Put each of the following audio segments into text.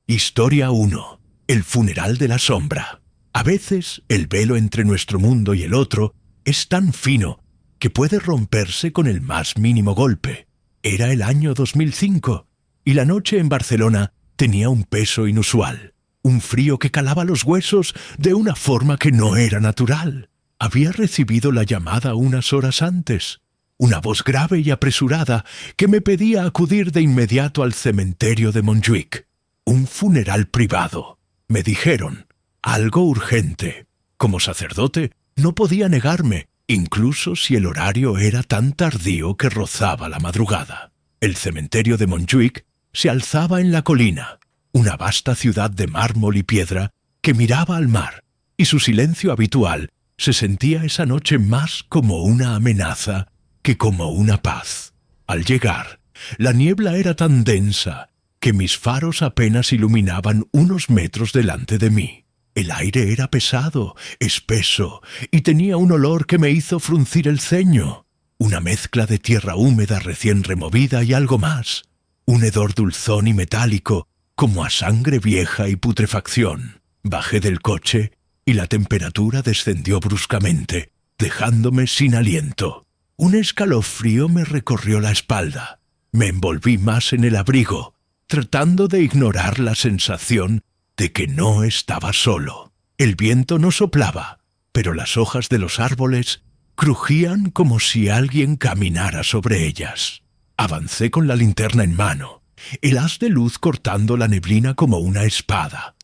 Historia 1. El funeral de la sombra. A veces, el velo entre nuestro mundo y el otro es tan fino que puede romperse con el más mínimo golpe. Era el año 2005 y la noche en Barcelona tenía un peso inusual. Un frío que calaba los huesos de una forma que no era natural. Había recibido la llamada unas horas antes. Una voz grave y apresurada que me pedía acudir de inmediato al cementerio de Montjuïc. Un funeral privado. Me dijeron, algo urgente. Como sacerdote, no podía negarme, incluso si el horario era tan tardío que rozaba la madrugada. El cementerio de Montjuïc se alzaba en la colina, una vasta ciudad de mármol y piedra que miraba al mar, y su silencio habitual se sentía esa noche más como una amenaza que como una paz. Al llegar, la niebla era tan densa que mis faros apenas iluminaban unos metros delante de mí. El aire era pesado, espeso, y tenía un olor que me hizo fruncir el ceño. Una mezcla de tierra húmeda recién removida y algo más. Un hedor dulzón y metálico, como a sangre vieja y putrefacción. Bajé del coche y la temperatura descendió bruscamente, dejándome sin aliento. Un escalofrío me recorrió la espalda. Me envolví más en el abrigo, tratando de ignorar la sensación de que no estaba solo. El viento no soplaba, pero las hojas de los árboles crujían como si alguien caminara sobre ellas. Avancé con la linterna en mano, el haz de luz cortando la neblina como una espada.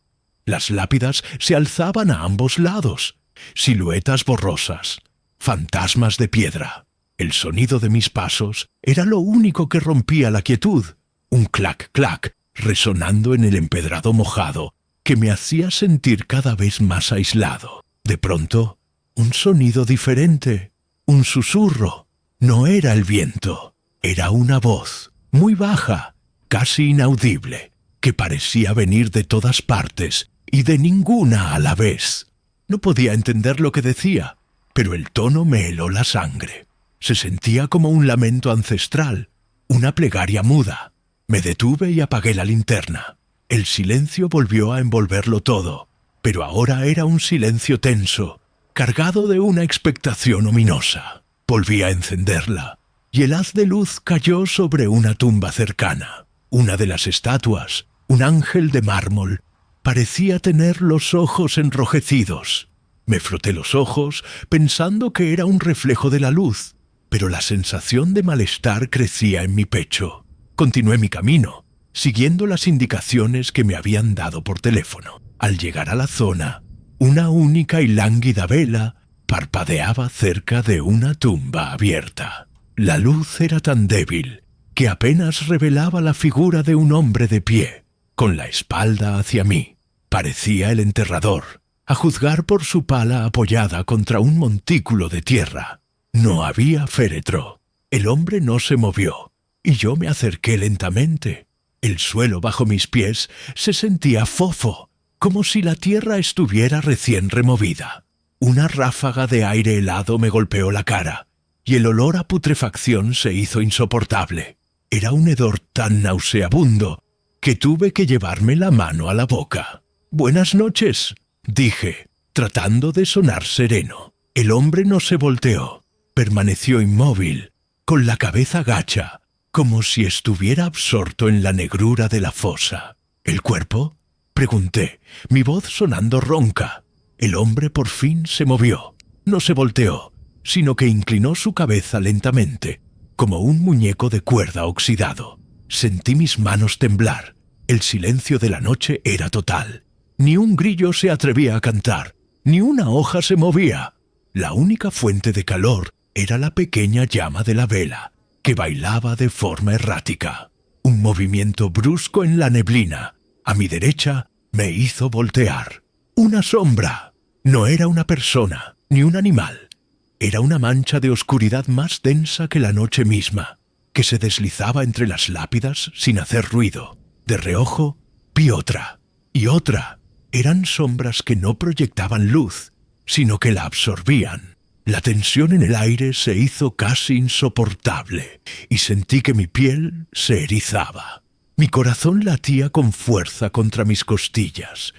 Las lápidas se alzaban a ambos lados, siluetas borrosas, fantasmas de piedra. El sonido de mis pasos era lo único que rompía la quietud. Un clac-clac resonando en el empedrado mojado que me hacía sentir cada vez más aislado. De pronto, un sonido diferente, un susurro. No era el viento, era una voz, muy baja, casi inaudible, que parecía venir de todas partes y de ninguna a la vez. No podía entender lo que decía, pero el tono me heló la sangre. Se sentía como un lamento ancestral, una plegaria muda. Me detuve y apagué la linterna. El silencio volvió a envolverlo todo, pero ahora era un silencio tenso, cargado de una expectación ominosa. Volví a encenderla, y el haz de luz cayó sobre una tumba cercana. Una de las estatuas, un ángel de mármol, parecía tener los ojos enrojecidos. Me froté los ojos pensando que era un reflejo de la luz, pero la sensación de malestar crecía en mi pecho. Continué mi camino, siguiendo las indicaciones que me habían dado por teléfono. Al llegar a la zona, una única y lánguida vela parpadeaba cerca de una tumba abierta. La luz era tan débil que apenas revelaba la figura de un hombre de pie, con la espalda hacia mí. Parecía el enterrador, a juzgar por su pala apoyada contra un montículo de tierra. No había féretro. El hombre no se movió, y yo me acerqué lentamente. El suelo bajo mis pies se sentía fofo, como si la tierra estuviera recién removida. Una ráfaga de aire helado me golpeó la cara, y el olor a putrefacción se hizo insoportable. Era un hedor tan nauseabundo que tuve que llevarme la mano a la boca. «Buenas noches», dije, tratando de sonar sereno. El hombre no se volteó. Permaneció inmóvil, con la cabeza gacha, como si estuviera absorto en la negrura de la fosa. ¿El cuerpo?, pregunté, mi voz sonando ronca. El hombre por fin se movió. No se volteó, sino que inclinó su cabeza lentamente, como un muñeco de cuerda oxidado. Sentí mis manos temblar. El silencio de la noche era total. Ni un grillo se atrevía a cantar, ni una hoja se movía. La única fuente de calor era la pequeña llama de la vela, que bailaba de forma errática. Un movimiento brusco en la neblina, a mi derecha, me hizo voltear. Una sombra. No era una persona, ni un animal. Era una mancha de oscuridad más densa que la noche misma, que se deslizaba entre las lápidas sin hacer ruido. De reojo, vi otra, y otra. Eran sombras que no proyectaban luz, sino que la absorbían. La tensión en el aire se hizo casi insoportable y sentí que mi piel se erizaba. Mi corazón latía con fuerza contra mis costillas,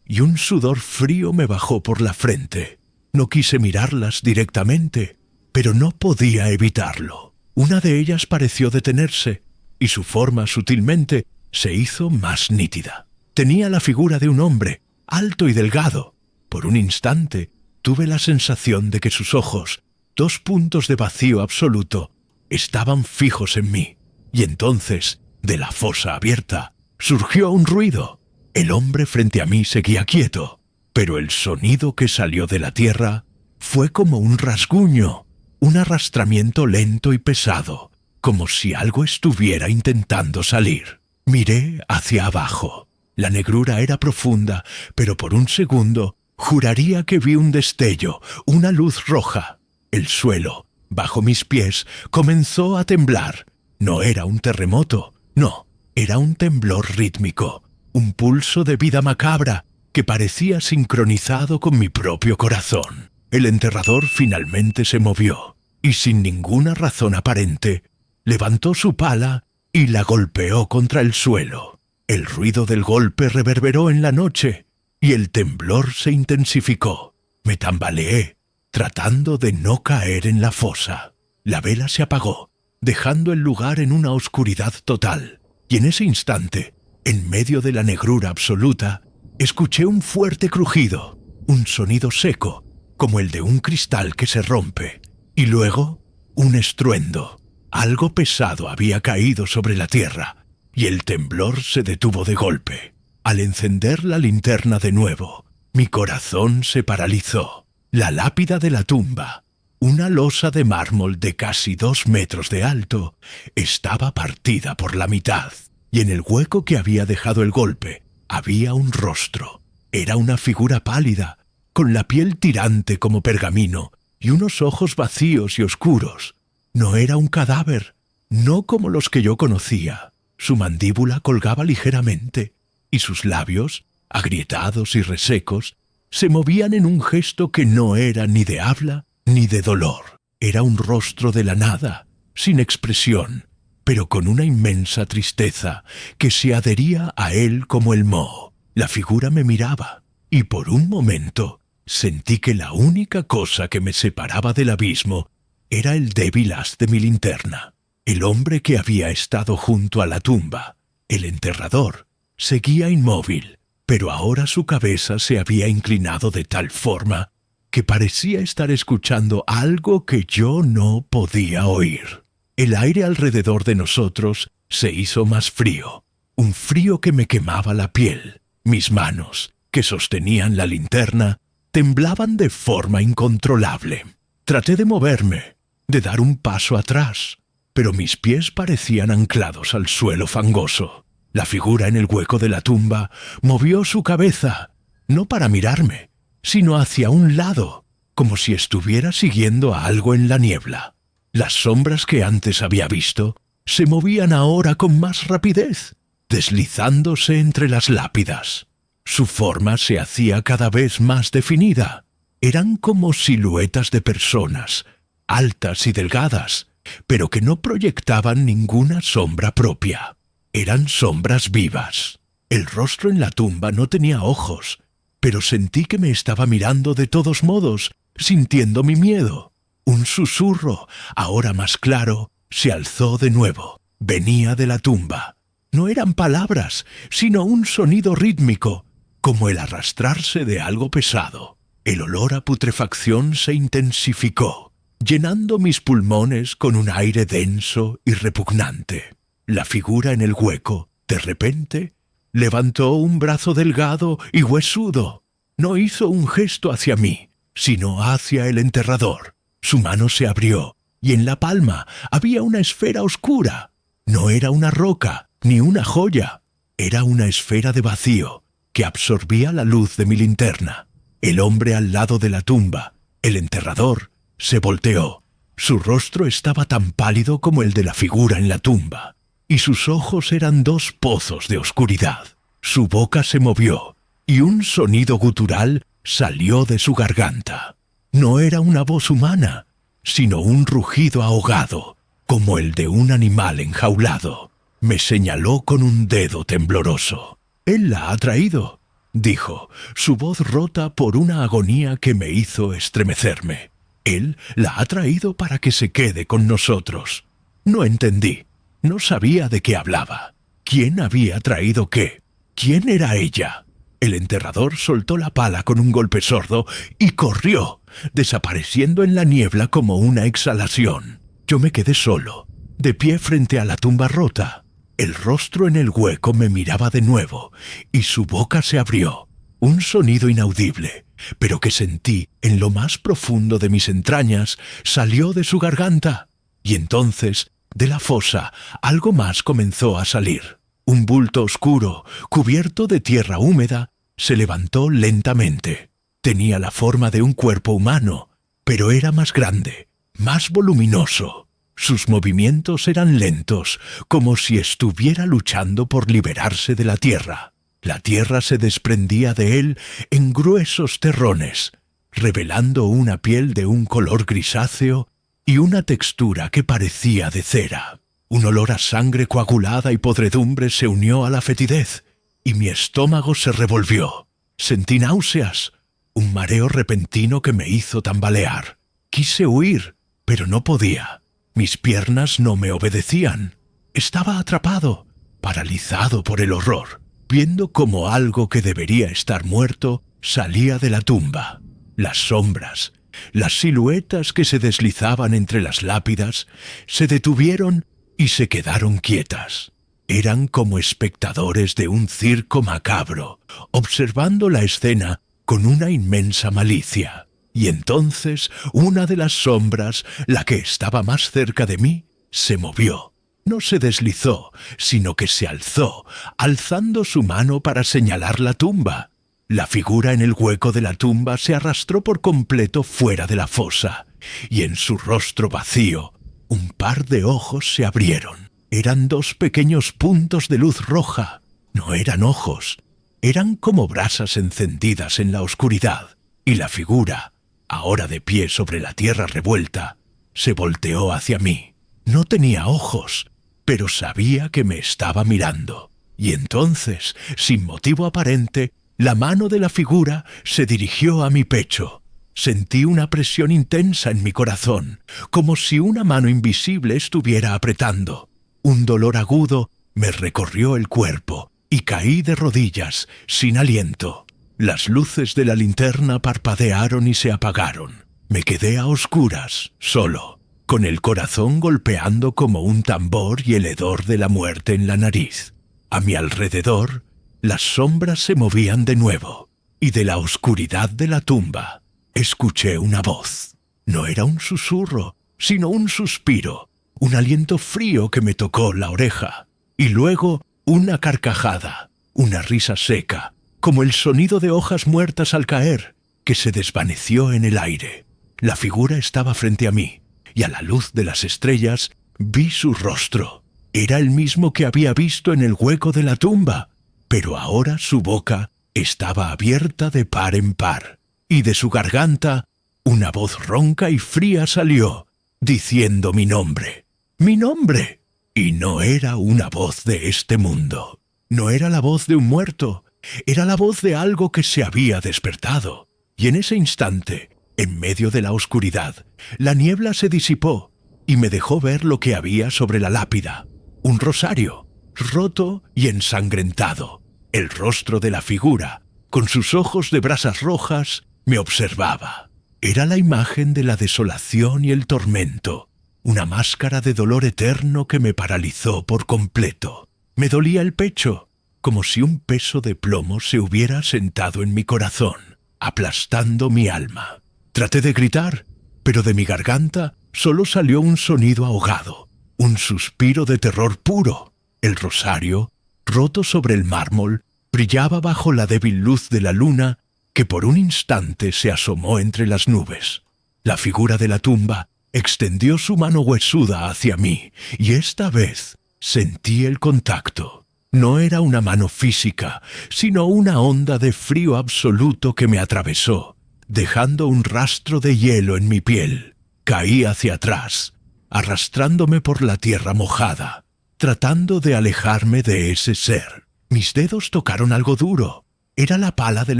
y un sudor frío me bajó por la frente. No quise mirarlas directamente, pero no podía evitarlo. Una de ellas pareció detenerse, y su forma sutilmente se hizo más nítida. Tenía la figura de un hombre, alto y delgado. Por un instante tuve la sensación de que sus ojos, 2 puntos de vacío absoluto, estaban fijos en mí. Y entonces, de la fosa abierta, surgió un ruido. El hombre frente a mí seguía quieto, pero el sonido que salió de la tierra fue como un rasguño, un arrastramiento lento y pesado, como si algo estuviera intentando salir. Miré hacia abajo. La negrura era profunda, pero por un segundo juraría que vi un destello, una luz roja. El suelo, bajo mis pies, comenzó a temblar. No era un terremoto, no, era un temblor rítmico, un pulso de vida macabra que parecía sincronizado con mi propio corazón. El enterrador finalmente se movió y, sin ninguna razón aparente, levantó su pala y la golpeó contra el suelo. El ruido del golpe reverberó en la noche y el temblor se intensificó. Me tambaleé, tratando de no caer en la fosa. La vela se apagó, dejando el lugar en una oscuridad total, y en ese instante, en medio de la negrura absoluta, escuché un fuerte crujido, un sonido seco, como el de un cristal que se rompe, y luego un estruendo. Algo pesado había caído sobre la tierra, y el temblor se detuvo de golpe. Al encender la linterna de nuevo, mi corazón se paralizó. La lápida de la tumba, una losa de mármol de casi 2 metros de alto, estaba partida por la mitad, y en el hueco que había dejado el golpe había un rostro. Era una figura pálida, con la piel tirante como pergamino y unos ojos vacíos y oscuros. No era un cadáver, no como los que yo conocía. Su mandíbula colgaba ligeramente, y sus labios, agrietados y resecos, se movían en un gesto que no era ni de habla ni de dolor. Era un rostro de la nada, sin expresión, pero con una inmensa tristeza que se adhería a él como el moho. La figura me miraba, y por un momento sentí que la única cosa que me separaba del abismo era el débil haz de mi linterna. El hombre que había estado junto a la tumba, el enterrador, seguía inmóvil, pero ahora su cabeza se había inclinado de tal forma que parecía estar escuchando algo que yo no podía oír. El aire alrededor de nosotros se hizo más frío, un frío que me quemaba la piel. Mis manos, que sostenían la linterna, temblaban de forma incontrolable. Traté de moverme, de dar un paso atrás, pero mis pies parecían anclados al suelo fangoso. La figura en el hueco de la tumba movió su cabeza, no para mirarme, sino hacia un lado, como si estuviera siguiendo a algo en la niebla. Las sombras que antes había visto se movían ahora con más rapidez, deslizándose entre las lápidas. Su forma se hacía cada vez más definida. Eran como siluetas de personas, altas y delgadas, pero que no proyectaban ninguna sombra propia. Eran sombras vivas. El rostro en la tumba no tenía ojos, pero sentí que me estaba mirando de todos modos, sintiendo mi miedo. Un susurro, ahora más claro, se alzó de nuevo. Venía de la tumba. No eran palabras, sino un sonido rítmico, como el arrastrarse de algo pesado. El olor a putrefacción se intensificó, llenando mis pulmones con un aire denso y repugnante. La figura en el hueco, de repente, levantó un brazo delgado y huesudo. No hizo un gesto hacia mí, sino hacia el enterrador. Su mano se abrió, y en la palma había una esfera oscura. No era una roca, ni una joya. Era una esfera de vacío, que absorbía la luz de mi linterna. El hombre al lado de la tumba, el enterrador, se volteó. Su rostro estaba tan pálido como el de la figura en la tumba, y sus ojos eran 2 pozos de oscuridad. Su boca se movió, y un sonido gutural salió de su garganta. No era una voz humana, sino un rugido ahogado, como el de un animal enjaulado. Me señaló con un dedo tembloroso. «Él la ha traído», dijo, su voz rota por una agonía que me hizo estremecerme. «Él la ha traído para que se quede con nosotros». No entendí. No sabía de qué hablaba. ¿Quién había traído qué? ¿Quién era ella? El enterrador soltó la pala con un golpe sordo y corrió, desapareciendo en la niebla como una exhalación. Yo me quedé solo, de pie frente a la tumba rota. El rostro en el hueco me miraba de nuevo y su boca se abrió. Un sonido inaudible, pero que sentí en lo más profundo de mis entrañas, salió de su garganta. Y entonces, de la fosa, algo más comenzó a salir. Un bulto oscuro, cubierto de tierra húmeda, se levantó lentamente. Tenía la forma de un cuerpo humano, pero era más grande, más voluminoso. Sus movimientos eran lentos, como si estuviera luchando por liberarse de la tierra. La tierra se desprendía de él en gruesos terrones, revelando una piel de un color grisáceo y una textura que parecía de cera. Un olor a sangre coagulada y podredumbre se unió a la fetidez, y mi estómago se revolvió. Sentí náuseas, un mareo repentino que me hizo tambalear. Quise huir, pero no podía. Mis piernas no me obedecían. Estaba atrapado, paralizado por el horror, viendo cómo algo que debería estar muerto salía de la tumba. Las sombras, las siluetas que se deslizaban entre las lápidas, se detuvieron y se quedaron quietas. Eran como espectadores de un circo macabro, observando la escena con una inmensa malicia. Y entonces una de las sombras, la que estaba más cerca de mí, se movió. No se deslizó, sino que se alzó, alzando su mano para señalar la tumba. La figura en el hueco de la tumba se arrastró por completo fuera de la fosa, y en su rostro vacío, un par de ojos se abrieron. Eran dos pequeños puntos de luz roja. No eran ojos, eran como brasas encendidas en la oscuridad, y la figura, ahora de pie sobre la tierra revuelta, se volteó hacia mí. No tenía ojos, pero sabía que me estaba mirando. Y entonces, sin motivo aparente, la mano de la figura se dirigió a mi pecho. Sentí una presión intensa en mi corazón, como si una mano invisible estuviera apretando. Un dolor agudo me recorrió el cuerpo y caí de rodillas, sin aliento. Las luces de la linterna parpadearon y se apagaron. Me quedé a oscuras, solo, con el corazón golpeando como un tambor y el hedor de la muerte en la nariz. A mi alrededor, las sombras se movían de nuevo, y de la oscuridad de la tumba escuché una voz. No era un susurro, sino un suspiro, un aliento frío que me tocó la oreja, y luego una carcajada, una risa seca, como el sonido de hojas muertas al caer, que se desvaneció en el aire. La figura estaba frente a mí, y a la luz de las estrellas vi su rostro. Era el mismo que había visto en el hueco de la tumba, pero ahora su boca estaba abierta de par en par, y de su garganta una voz ronca y fría salió, diciendo mi nombre. ¡Mi nombre! Y no era una voz de este mundo. No era la voz de un muerto. Era la voz de algo que se había despertado. Y en ese instante, en medio de la oscuridad, la niebla se disipó y me dejó ver lo que había sobre la lápida. Un rosario, roto y ensangrentado. El rostro de la figura, con sus ojos de brasas rojas, me observaba. Era la imagen de la desolación y el tormento, una máscara de dolor eterno que me paralizó por completo. Me dolía el pecho, como si un peso de plomo se hubiera sentado en mi corazón, aplastando mi alma. Traté de gritar, pero de mi garganta solo salió un sonido ahogado, un suspiro de terror puro. El rosario, roto sobre el mármol, brillaba bajo la débil luz de la luna que por un instante se asomó entre las nubes. La figura de la tumba extendió su mano huesuda hacia mí, y esta vez sentí el contacto. No era una mano física, sino una onda de frío absoluto que me atravesó, dejando un rastro de hielo en mi piel. Caí hacia atrás, arrastrándome por la tierra mojada. tratando de alejarme de ese ser. Mis dedos tocaron algo duro. Era la pala del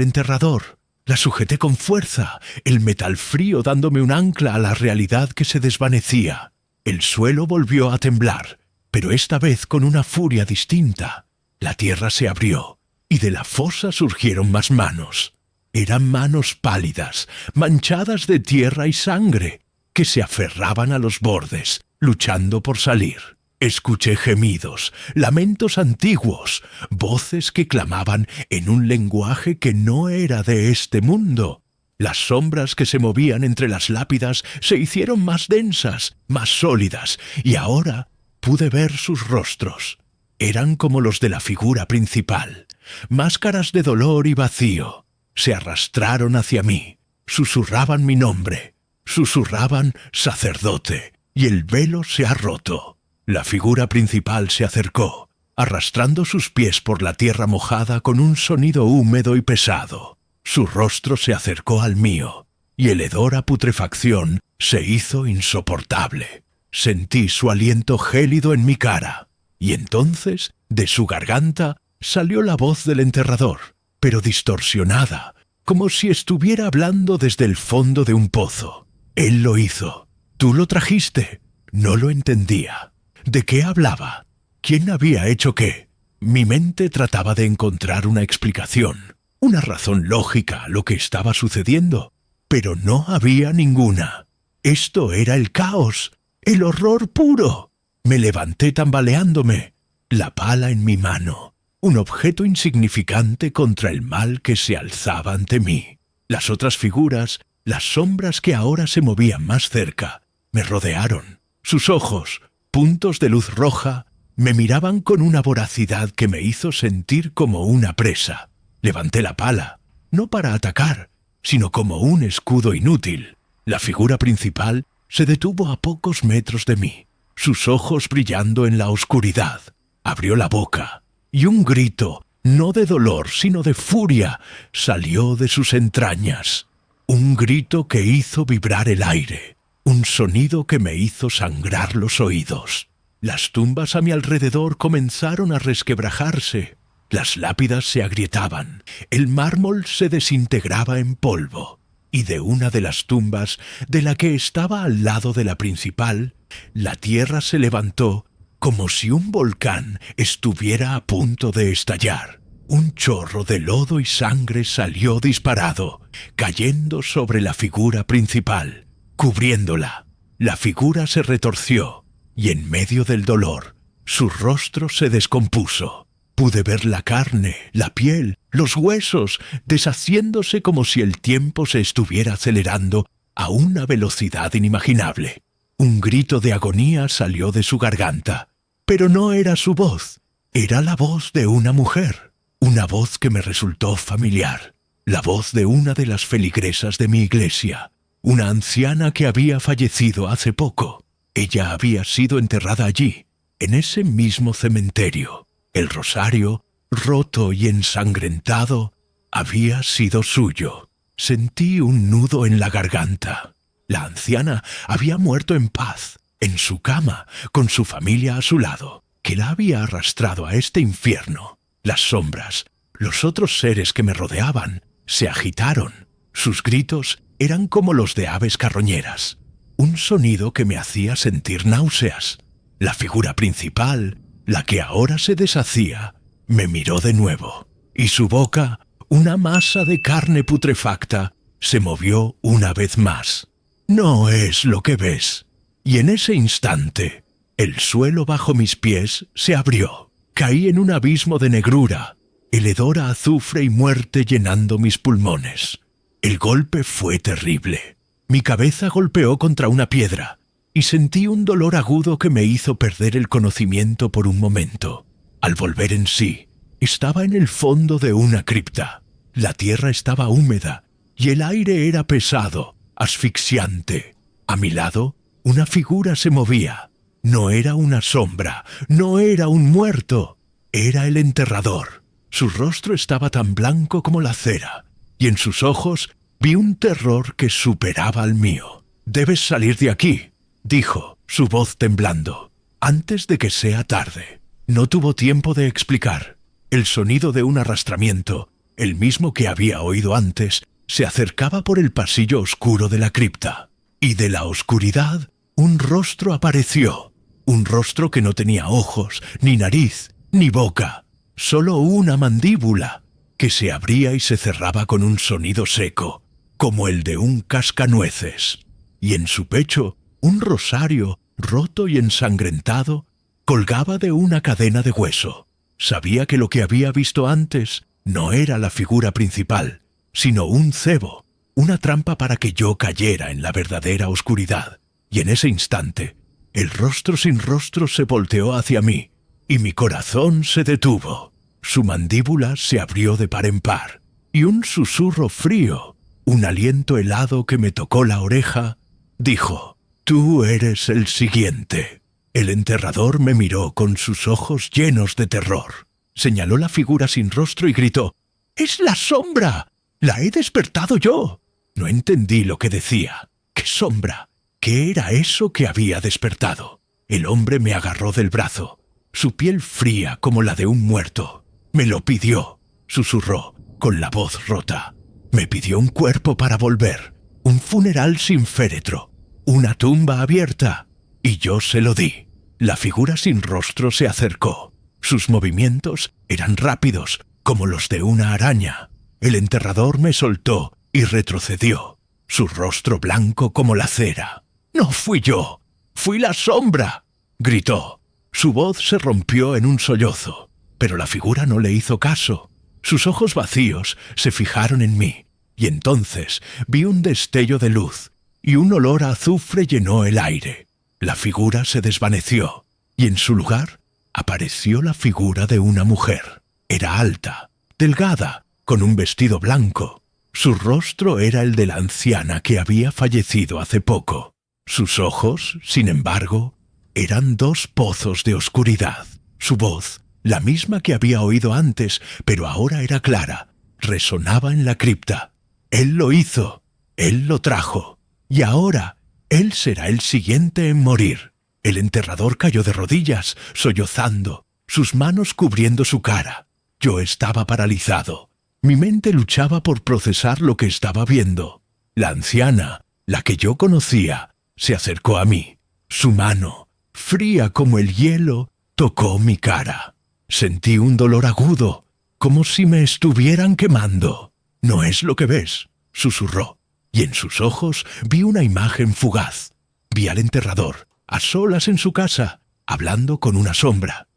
enterrador. La sujeté con fuerza, el metal frío dándome un ancla a la realidad que se desvanecía. El suelo volvió a temblar, pero esta vez con una furia distinta. La tierra se abrió, y de la fosa surgieron más manos. Eran manos pálidas, manchadas de tierra y sangre, que se aferraban a los bordes, luchando por salir. Escuché gemidos, lamentos antiguos, voces que clamaban en un lenguaje que no era de este mundo. Las sombras que se movían entre las lápidas se hicieron más densas, más sólidas, y ahora pude ver sus rostros. Eran como los de la figura principal, máscaras de dolor y vacío. Se arrastraron hacia mí, susurraban mi nombre, susurraban sacerdote, y el velo se ha roto. La figura principal se acercó, arrastrando sus pies por la tierra mojada con un sonido húmedo y pesado. Su rostro se acercó al mío, y el hedor a putrefacción se hizo insoportable. Sentí su aliento gélido en mi cara, y entonces, de su garganta, salió la voz del enterrador, pero distorsionada, como si estuviera hablando desde el fondo de un pozo. Él lo hizo. Tú lo trajiste. No lo entendía. ¿De qué hablaba? ¿Quién había hecho qué? Mi mente trataba de encontrar una explicación, una razón lógica a lo que estaba sucediendo, pero no había ninguna. Esto era el caos, el horror puro. Me levanté tambaleándome, la pala en mi mano, un objeto insignificante contra el mal que se alzaba ante mí. Las otras figuras, las sombras que ahora se movían más cerca, me rodearon. Sus ojos, puntos de luz roja, me miraban con una voracidad que me hizo sentir como una presa. Levanté la pala, no para atacar, sino como un escudo inútil. La figura principal se detuvo a pocos metros de mí, sus ojos brillando en la oscuridad. Abrió la boca, y un grito, no de dolor, sino de furia, salió de sus entrañas. Un grito que hizo vibrar el aire. Un sonido que me hizo sangrar los oídos. Las tumbas a mi alrededor comenzaron a resquebrajarse. Las lápidas se agrietaban. El mármol se desintegraba en polvo. Y de una de las tumbas, de la que estaba al lado de la principal, la tierra se levantó como si un volcán estuviera a punto de estallar. Un chorro de lodo y sangre salió disparado, cayendo sobre la figura principal. Cubriéndola, la figura se retorció, y en medio del dolor, su rostro se descompuso. Pude ver la carne, la piel, los huesos, deshaciéndose como si el tiempo se estuviera acelerando a una velocidad inimaginable. Un grito de agonía salió de su garganta, pero no era su voz, era la voz de una mujer, una voz que me resultó familiar, la voz de una de las feligresas de mi iglesia. Una anciana que había fallecido hace poco. Ella había sido enterrada allí, en ese mismo cementerio. El rosario, roto y ensangrentado, había sido suyo. Sentí un nudo en la garganta. La anciana había muerto en paz, en su cama, con su familia a su lado, que la había arrastrado a este infierno. Las sombras, los otros seres que me rodeaban, se agitaron. Sus gritos eran como los de aves carroñeras, un sonido que me hacía sentir náuseas. La figura principal, la que ahora se deshacía, me miró de nuevo, y su boca, una masa de carne putrefacta, se movió una vez más. No es lo que ves. Y en ese instante, el suelo bajo mis pies se abrió. Caí en un abismo de negrura, el hedor a azufre y muerte llenando mis pulmones. El golpe fue terrible. Mi cabeza golpeó contra una piedra y sentí un dolor agudo que me hizo perder el conocimiento por un momento. Al volver en sí, estaba en el fondo de una cripta. La tierra estaba húmeda y el aire era pesado, asfixiante. A mi lado, una figura se movía. No era una sombra, no era un muerto, era el enterrador. Su rostro estaba tan blanco como la cera, y en sus ojos vi un terror que superaba al mío. «Debes salir de aquí», dijo, su voz temblando. Antes de que sea tarde. No tuvo tiempo de explicar. El sonido de un arrastramiento, el mismo que había oído antes, se acercaba por el pasillo oscuro de la cripta. Y de la oscuridad, un rostro apareció. Un rostro que no tenía ojos, ni nariz, ni boca. Solo una mandíbula, que se abría y se cerraba con un sonido seco, como el de un cascanueces. Y en su pecho, un rosario, roto y ensangrentado, colgaba de una cadena de hueso. Sabía que lo que había visto antes no era la figura principal, sino un cebo, una trampa para que yo cayera en la verdadera oscuridad. Y en ese instante, el rostro sin rostro se volteó hacia mí, y mi corazón se detuvo. Su mandíbula se abrió de par en par, y un susurro frío, un aliento helado que me tocó la oreja, dijo: «Tú eres el siguiente». El enterrador me miró con sus ojos llenos de terror. Señaló la figura sin rostro y gritó: «¡Es la sombra! ¡La he despertado yo!». No entendí lo que decía. ¿Qué sombra? ¿Qué era eso que había despertado? El hombre me agarró del brazo. Su piel fría como la de un muerto. «Me lo pidió», susurró, con la voz rota. «Me pidió un cuerpo para volver, un funeral sin féretro, una tumba abierta, y yo se lo di». La figura sin rostro se acercó. Sus movimientos eran rápidos, como los de una araña. El enterrador me soltó y retrocedió, su rostro blanco como la cera. «No fui yo, fui la sombra», gritó. Su voz se rompió en un sollozo, pero la figura no le hizo caso. Sus ojos vacíos se fijaron en mí, y entonces vi un destello de luz, y un olor a azufre llenó el aire. La figura se desvaneció, y en su lugar apareció la figura de una mujer. Era alta, delgada, con un vestido blanco. Su rostro era el de la anciana que había fallecido hace poco. Sus ojos, sin embargo, eran dos pozos de oscuridad. Su voz, la misma que había oído antes, pero ahora era clara, resonaba en la cripta. Él lo hizo, él lo trajo, y ahora él será el siguiente en morir. El enterrador cayó de rodillas, sollozando, sus manos cubriendo su cara. Yo estaba paralizado. Mi mente luchaba por procesar lo que estaba viendo. La anciana, la que yo conocía, se acercó a mí. Su mano, fría como el hielo, tocó mi cara. Sentí un dolor agudo, como si me estuvieran quemando. «No es lo que ves», susurró, y en sus ojos vi una imagen fugaz. Vi al enterrador, a solas en su casa, hablando con una sombra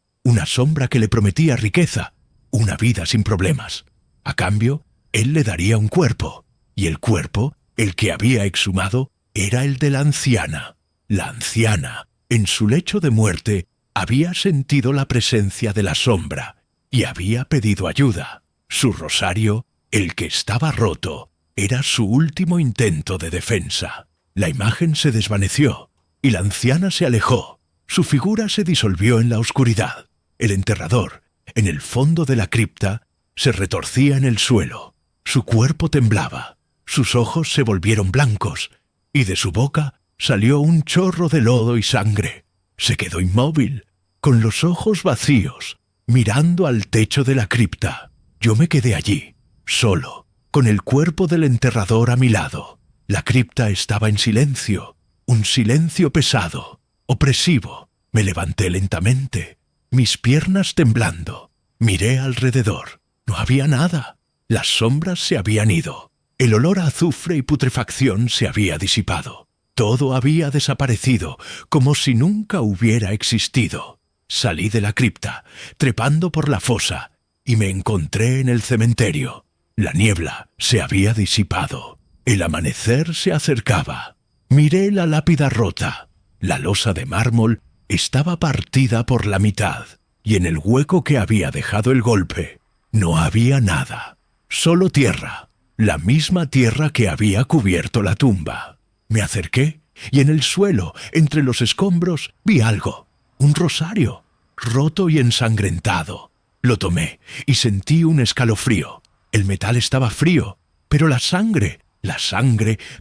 que le prometía riqueza, una vida sin problemas. A cambio, él le daría un cuerpo, y el cuerpo, el que había exhumado, era el de la anciana. La anciana, en su lecho de muerte, había sentido la presencia de la sombra, y había pedido ayuda. Su rosario, el que estaba roto, era su último intento de defensa. La imagen se desvaneció, y la anciana se alejó. Su figura se disolvió en la oscuridad. El enterrador, en el fondo de la cripta, se retorcía en el suelo. Su cuerpo temblaba, sus ojos se volvieron blancos, y de su boca salió un chorro de lodo y sangre. Se quedó inmóvil, con los ojos vacíos, mirando al techo de la cripta. Yo me quedé allí, solo, con el cuerpo del enterrador a mi lado. La cripta estaba en silencio, un silencio pesado, opresivo. Me levanté lentamente, mis piernas temblando. Miré alrededor. No había nada. Las sombras se habían ido. El olor a azufre y putrefacción se había disipado. Todo había desaparecido, como si nunca hubiera existido. Salí de la cripta, trepando por la fosa, y me encontré en el cementerio. La niebla se había disipado. El amanecer se acercaba. Miré la lápida rota. La losa de mármol estaba partida por la mitad, y en el hueco que había dejado el golpe no había nada, solo tierra, la misma tierra que había cubierto la tumba. Me acerqué, y en el suelo, entre los escombros, vi algo, un rosario, roto y ensangrentado. Lo tomé, y sentí un escalofrío. El metal estaba frío, pero la sangre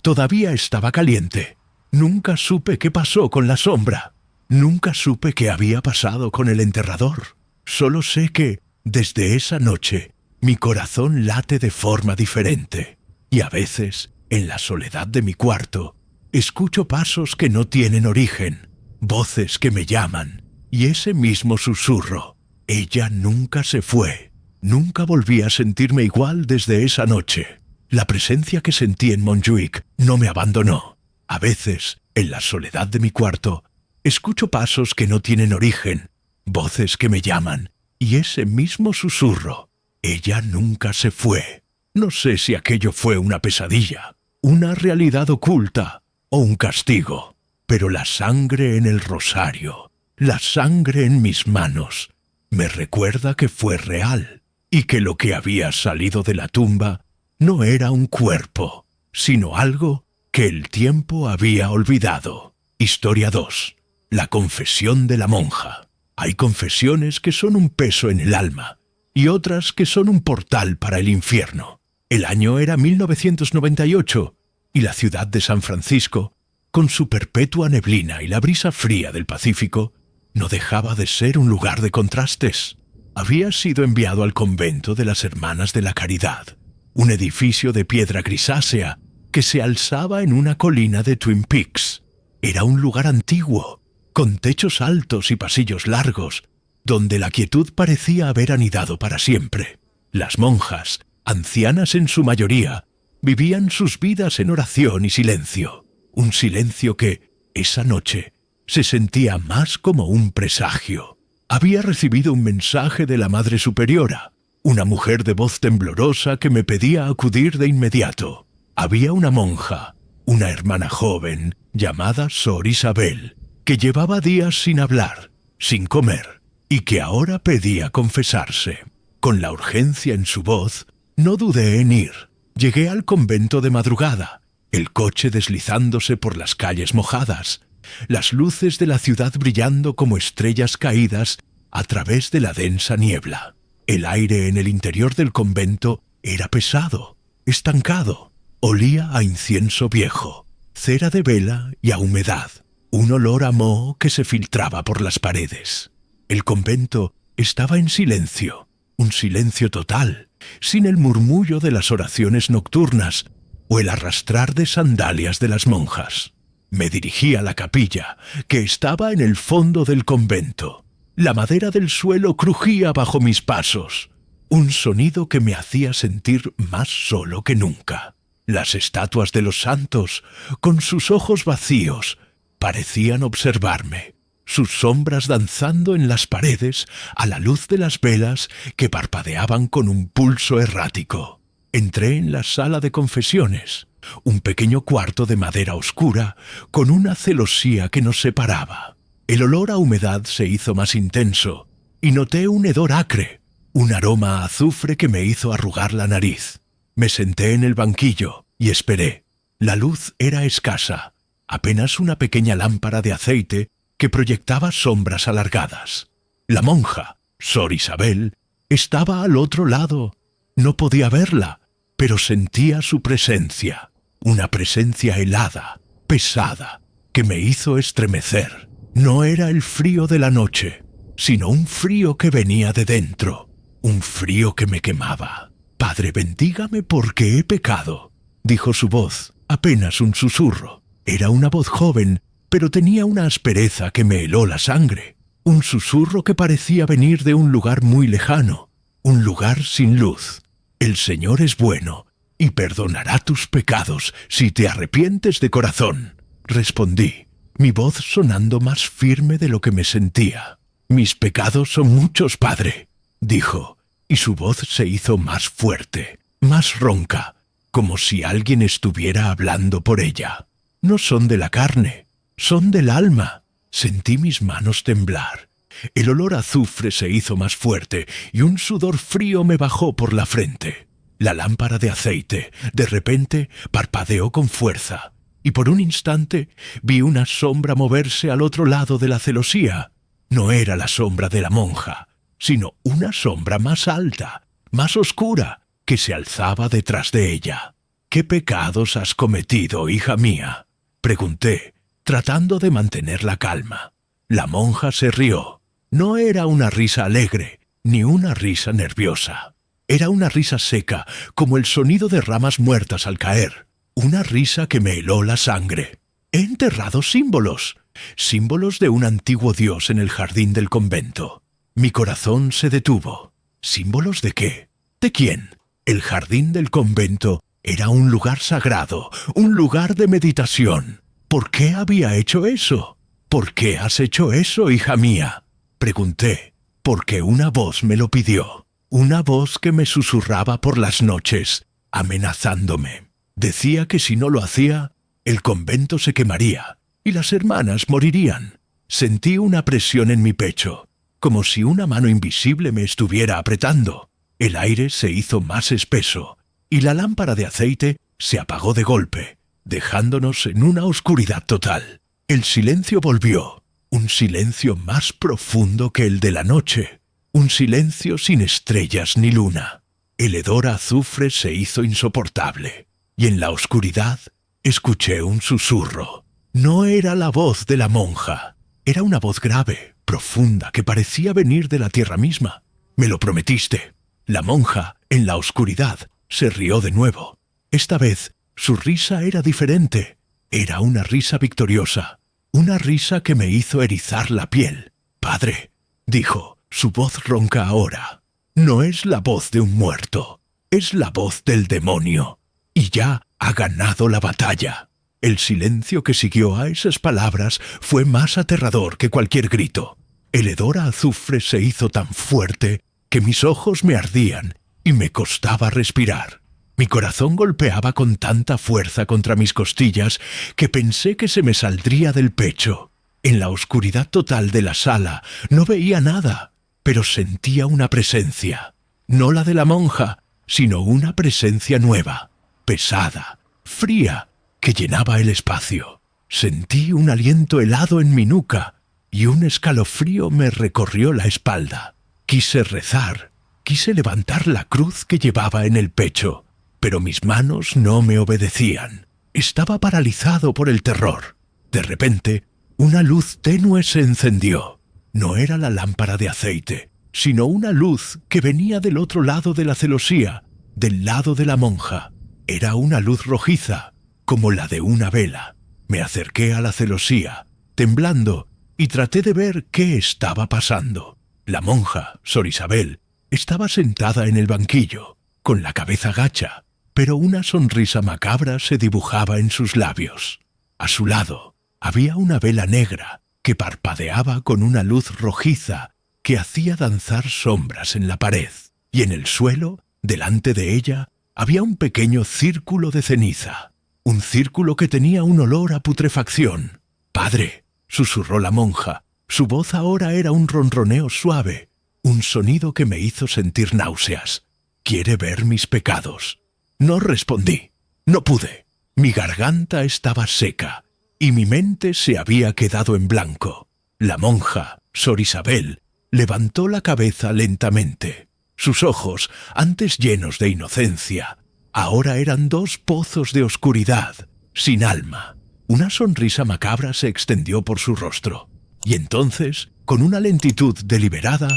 todavía estaba caliente. Nunca supe qué pasó con la sombra. Nunca supe qué había pasado con el enterrador. Solo sé que, desde esa noche, mi corazón late de forma diferente. Y a veces, en la soledad de mi cuarto, escucho pasos que no tienen origen, voces que me llaman, y ese mismo susurro. Ella nunca se fue. Nunca volví a sentirme igual desde esa noche. La presencia que sentí en Montjuic no me abandonó. A veces, en la soledad de mi cuarto, escucho pasos que no tienen origen, voces que me llaman, y ese mismo susurro. Ella nunca se fue. No sé si aquello fue una pesadilla, una realidad oculta o un castigo, pero la sangre en el rosario, la sangre en mis manos, me recuerda que fue real y que lo que había salido de la tumba no era un cuerpo, sino algo que el tiempo había olvidado. Historia 2. La confesión de la monja. Hay confesiones que son un peso en el alma y otras que son un portal para el infierno. El año era 1998 y la ciudad de San Francisco, con su perpetua neblina y la brisa fría del Pacífico, no dejaba de ser un lugar de contrastes. Había sido enviado al convento de las Hermanas de la Caridad, un edificio de piedra grisácea que se alzaba en una colina de Twin Peaks. Era un lugar antiguo, con techos altos y pasillos largos, donde la quietud parecía haber anidado para siempre. Las monjas, ancianas en su mayoría, vivían sus vidas en oración y silencio. Un silencio que, esa noche, se sentía más como un presagio. Había recibido un mensaje de la Madre Superiora, una mujer de voz temblorosa que me pedía acudir de inmediato. Había una monja, una hermana joven, llamada Sor Isabel, que llevaba días sin hablar, sin comer, y que ahora pedía confesarse. Con la urgencia en su voz, no dudé en ir. Llegué al convento de madrugada, el coche deslizándose por las calles mojadas, las luces de la ciudad brillando como estrellas caídas a través de la densa niebla. El aire en el interior del convento era pesado, estancado. Olía a incienso viejo, cera de vela y a humedad, un olor a moho que se filtraba por las paredes. El convento estaba en silencio, un silencio total, sin el murmullo de las oraciones nocturnas o el arrastrar de sandalias de las monjas. Me dirigí a la capilla, que estaba en el fondo del convento. La madera del suelo crujía bajo mis pasos, un sonido que me hacía sentir más solo que nunca. Las estatuas de los santos, con sus ojos vacíos, parecían observarme, sus sombras danzando en las paredes a la luz de las velas que parpadeaban con un pulso errático. Entré en la sala de confesiones, un pequeño cuarto de madera oscura con una celosía que nos separaba. El olor a humedad se hizo más intenso y noté un hedor acre, un aroma a azufre que me hizo arrugar la nariz. Me senté en el banquillo y esperé. La luz era escasa, apenas una pequeña lámpara de aceite que proyectaba sombras alargadas. La monja, Sor Isabel, estaba al otro lado. No podía verla, pero sentía su presencia, una presencia helada, pesada, que me hizo estremecer. No era el frío de la noche, sino un frío que venía de dentro, un frío que me quemaba. «Padre, bendígame porque he pecado», dijo su voz, apenas un susurro. Era una voz joven, pero tenía una aspereza que me heló la sangre. Un susurro que parecía venir de un lugar muy lejano, un lugar sin luz. «El Señor es bueno y perdonará tus pecados si te arrepientes de corazón», respondí, mi voz sonando más firme de lo que me sentía. «Mis pecados son muchos, padre», dijo, y su voz se hizo más fuerte, más ronca, como si alguien estuviera hablando por ella. «No son de la carne, son del alma». Sentí mis manos temblar. El olor a azufre se hizo más fuerte y un sudor frío me bajó por la frente. La lámpara de aceite, de repente, parpadeó con fuerza, y por un instante vi una sombra moverse al otro lado de la celosía. No era la sombra de la monja, sino una sombra más alta, más oscura, que se alzaba detrás de ella. «¿Qué pecados has cometido, hija mía?», pregunté, tratando de mantener la calma. La monja se rió. No era una risa alegre, ni una risa nerviosa. Era una risa seca, como el sonido de ramas muertas al caer. Una risa que me heló la sangre. He enterrado símbolos. Símbolos de un antiguo dios en el jardín del convento. Mi corazón se detuvo. ¿Símbolos de qué? ¿De quién? El jardín del convento era un lugar sagrado, un lugar de meditación. ¿Por qué había hecho eso? ¿Por qué has hecho eso, hija mía? Pregunté, porque una voz me lo pidió. Una voz que me susurraba por las noches, amenazándome. Decía que si no lo hacía, el convento se quemaría y las hermanas morirían. Sentí una presión en mi pecho, como si una mano invisible me estuviera apretando. El aire se hizo más espeso y la lámpara de aceite se apagó de golpe, dejándonos en una oscuridad total. El silencio volvió, un silencio más profundo que el de la noche, un silencio sin estrellas ni luna. El hedor a azufre se hizo insoportable, y en la oscuridad escuché un susurro. No era la voz de la monja, era una voz grave, profunda, que parecía venir de la tierra misma. Me lo prometiste. La monja, en la oscuridad, se rió de nuevo. Esta vez, su risa era diferente. Era una risa victoriosa, una risa que me hizo erizar la piel. Padre, dijo, su voz ronca ahora. No es la voz de un muerto, es la voz del demonio. Y ya ha ganado la batalla. El silencio que siguió a esas palabras fue más aterrador que cualquier grito. El hedor a azufre se hizo tan fuerte que mis ojos me ardían y me costaba respirar. Mi corazón golpeaba con tanta fuerza contra mis costillas que pensé que se me saldría del pecho. En la oscuridad total de la sala no veía nada, pero sentía una presencia. No la de la monja, sino una presencia nueva, pesada, fría, que llenaba el espacio. Sentí un aliento helado en mi nuca y un escalofrío me recorrió la espalda. Quise rezar, quise levantar la cruz que llevaba en el pecho, pero mis manos no me obedecían. Estaba paralizado por el terror. De repente, una luz tenue se encendió. No era la lámpara de aceite, sino una luz que venía del otro lado de la celosía, del lado de la monja. Era una luz rojiza, como la de una vela. Me acerqué a la celosía, temblando, y traté de ver qué estaba pasando. La monja, Sor Isabel, estaba sentada en el banquillo, con la cabeza gacha, pero una sonrisa macabra se dibujaba en sus labios. A su lado había una vela negra que parpadeaba con una luz rojiza que hacía danzar sombras en la pared, y en el suelo, delante de ella, había un pequeño círculo de ceniza, un círculo que tenía un olor a putrefacción. «Padre», susurró la monja. Su voz ahora era un ronroneo suave, un sonido que me hizo sentir náuseas. «¿Quiere ver mis pecados?» No respondí. No pude. Mi garganta estaba seca y mi mente se había quedado en blanco. La monja, Sor Isabel, levantó la cabeza lentamente. Sus ojos, antes llenos de inocencia, ahora eran dos pozos de oscuridad, sin alma. Una sonrisa macabra se extendió por su rostro. Y entonces, con una lentitud deliberada,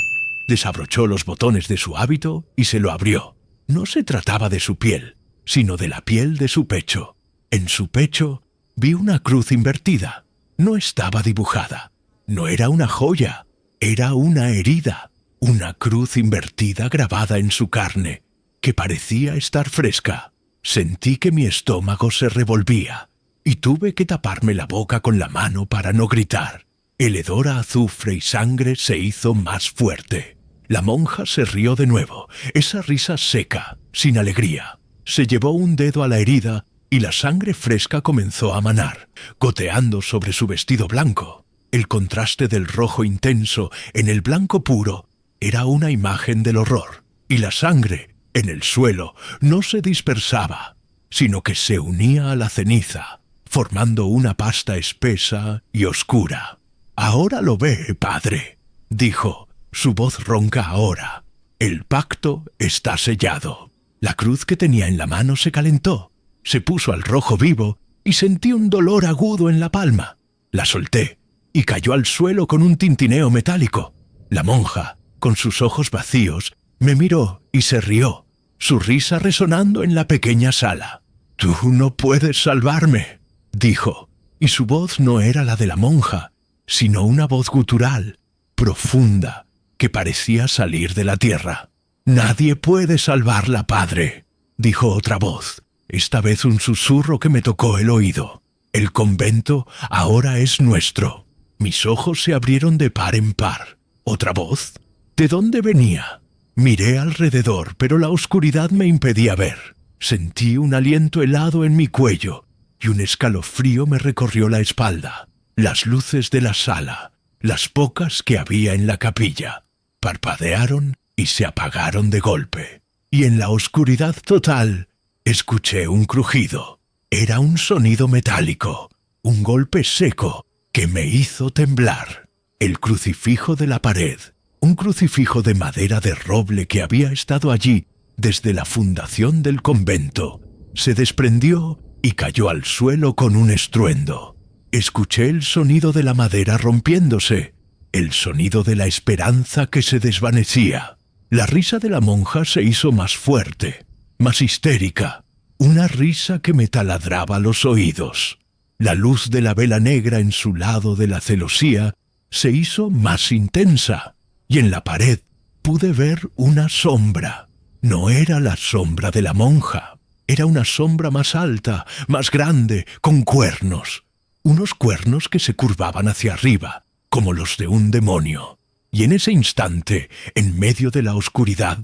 desabrochó los botones de su hábito y se lo abrió. No se trataba de su piel, sino de la piel de su pecho. En su pecho vi una cruz invertida. No estaba dibujada. No era una joya. Era una herida. Una cruz invertida grabada en su carne, que parecía estar fresca. Sentí que mi estómago se revolvía y tuve que taparme la boca con la mano para no gritar. El hedor a azufre y sangre se hizo más fuerte. La monja se rió de nuevo, esa risa seca, sin alegría. Se llevó un dedo a la herida y la sangre fresca comenzó a manar, goteando sobre su vestido blanco. El contraste del rojo intenso en el blanco puro era una imagen del horror, y la sangre, en el suelo, no se dispersaba, sino que se unía a la ceniza, formando una pasta espesa y oscura. «Ahora lo ve, padre», dijo, su voz ronca ahora. «El pacto está sellado». La cruz que tenía en la mano se calentó, se puso al rojo vivo y sentí un dolor agudo en la palma. La solté y cayó al suelo con un tintineo metálico. La monja, con sus ojos vacíos, me miró y se rió, su risa resonando en la pequeña sala. «Tú no puedes salvarme», dijo, y su voz no era la de la monja, sino una voz gutural, profunda, que parecía salir de la tierra. «Nadie puede salvarla, padre», dijo otra voz, esta vez un susurro que me tocó el oído. «El convento ahora es nuestro». Mis ojos se abrieron de par en par. ¿Otra voz? ¿De dónde venía? Miré alrededor, pero la oscuridad me impedía ver. Sentí un aliento helado en mi cuello y un escalofrío me recorrió la espalda. Las luces de la sala, las pocas que había en la capilla, parpadearon y se apagaron de golpe. Y en la oscuridad total escuché un crujido. Era un sonido metálico, un golpe seco que me hizo temblar. El crucifijo de la pared, un crucifijo de madera de roble que había estado allí desde la fundación del convento, se desprendió y cayó al suelo con un estruendo. Escuché el sonido de la madera rompiéndose, el sonido de la esperanza que se desvanecía. La risa de la monja se hizo más fuerte, más histérica, una risa que me taladraba los oídos. La luz de la vela negra en su lado de la celosía se hizo más intensa, y en la pared pude ver una sombra. No era la sombra de la monja, era una sombra más alta, más grande, con cuernos. Unos cuernos que se curvaban hacia arriba, como los de un demonio. Y en ese instante, en medio de la oscuridad,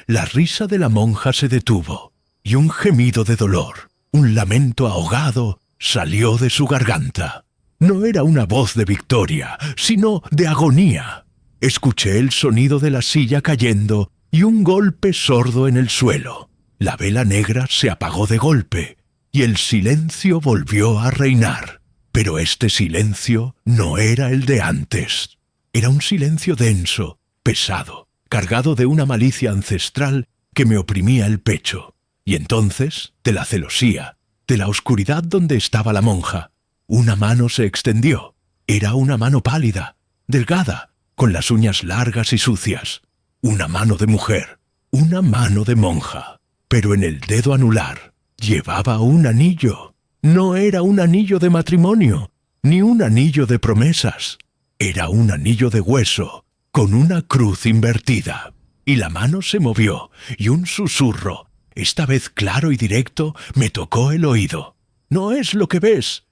la risa de la monja se detuvo, y un gemido de dolor, un lamento ahogado, salió de su garganta. No era una voz de victoria, sino de agonía. Escuché el sonido de la silla cayendo y un golpe sordo en el suelo. La vela negra se apagó de golpe y el silencio volvió a reinar. Pero este silencio no era el de antes. Era un silencio denso, pesado, cargado de una malicia ancestral que me oprimía el pecho. Y entonces, de la celosía, de la oscuridad donde estaba la monja, una mano se extendió. Era una mano pálida, delgada, con las uñas largas y sucias. Una mano de mujer, una mano de monja. Pero en el dedo anular llevaba un anillo. No era un anillo de matrimonio, ni un anillo de promesas. Era un anillo de hueso, con una cruz invertida. Y la mano se movió, y un susurro, esta vez claro y directo, me tocó el oído. «No es lo que ves.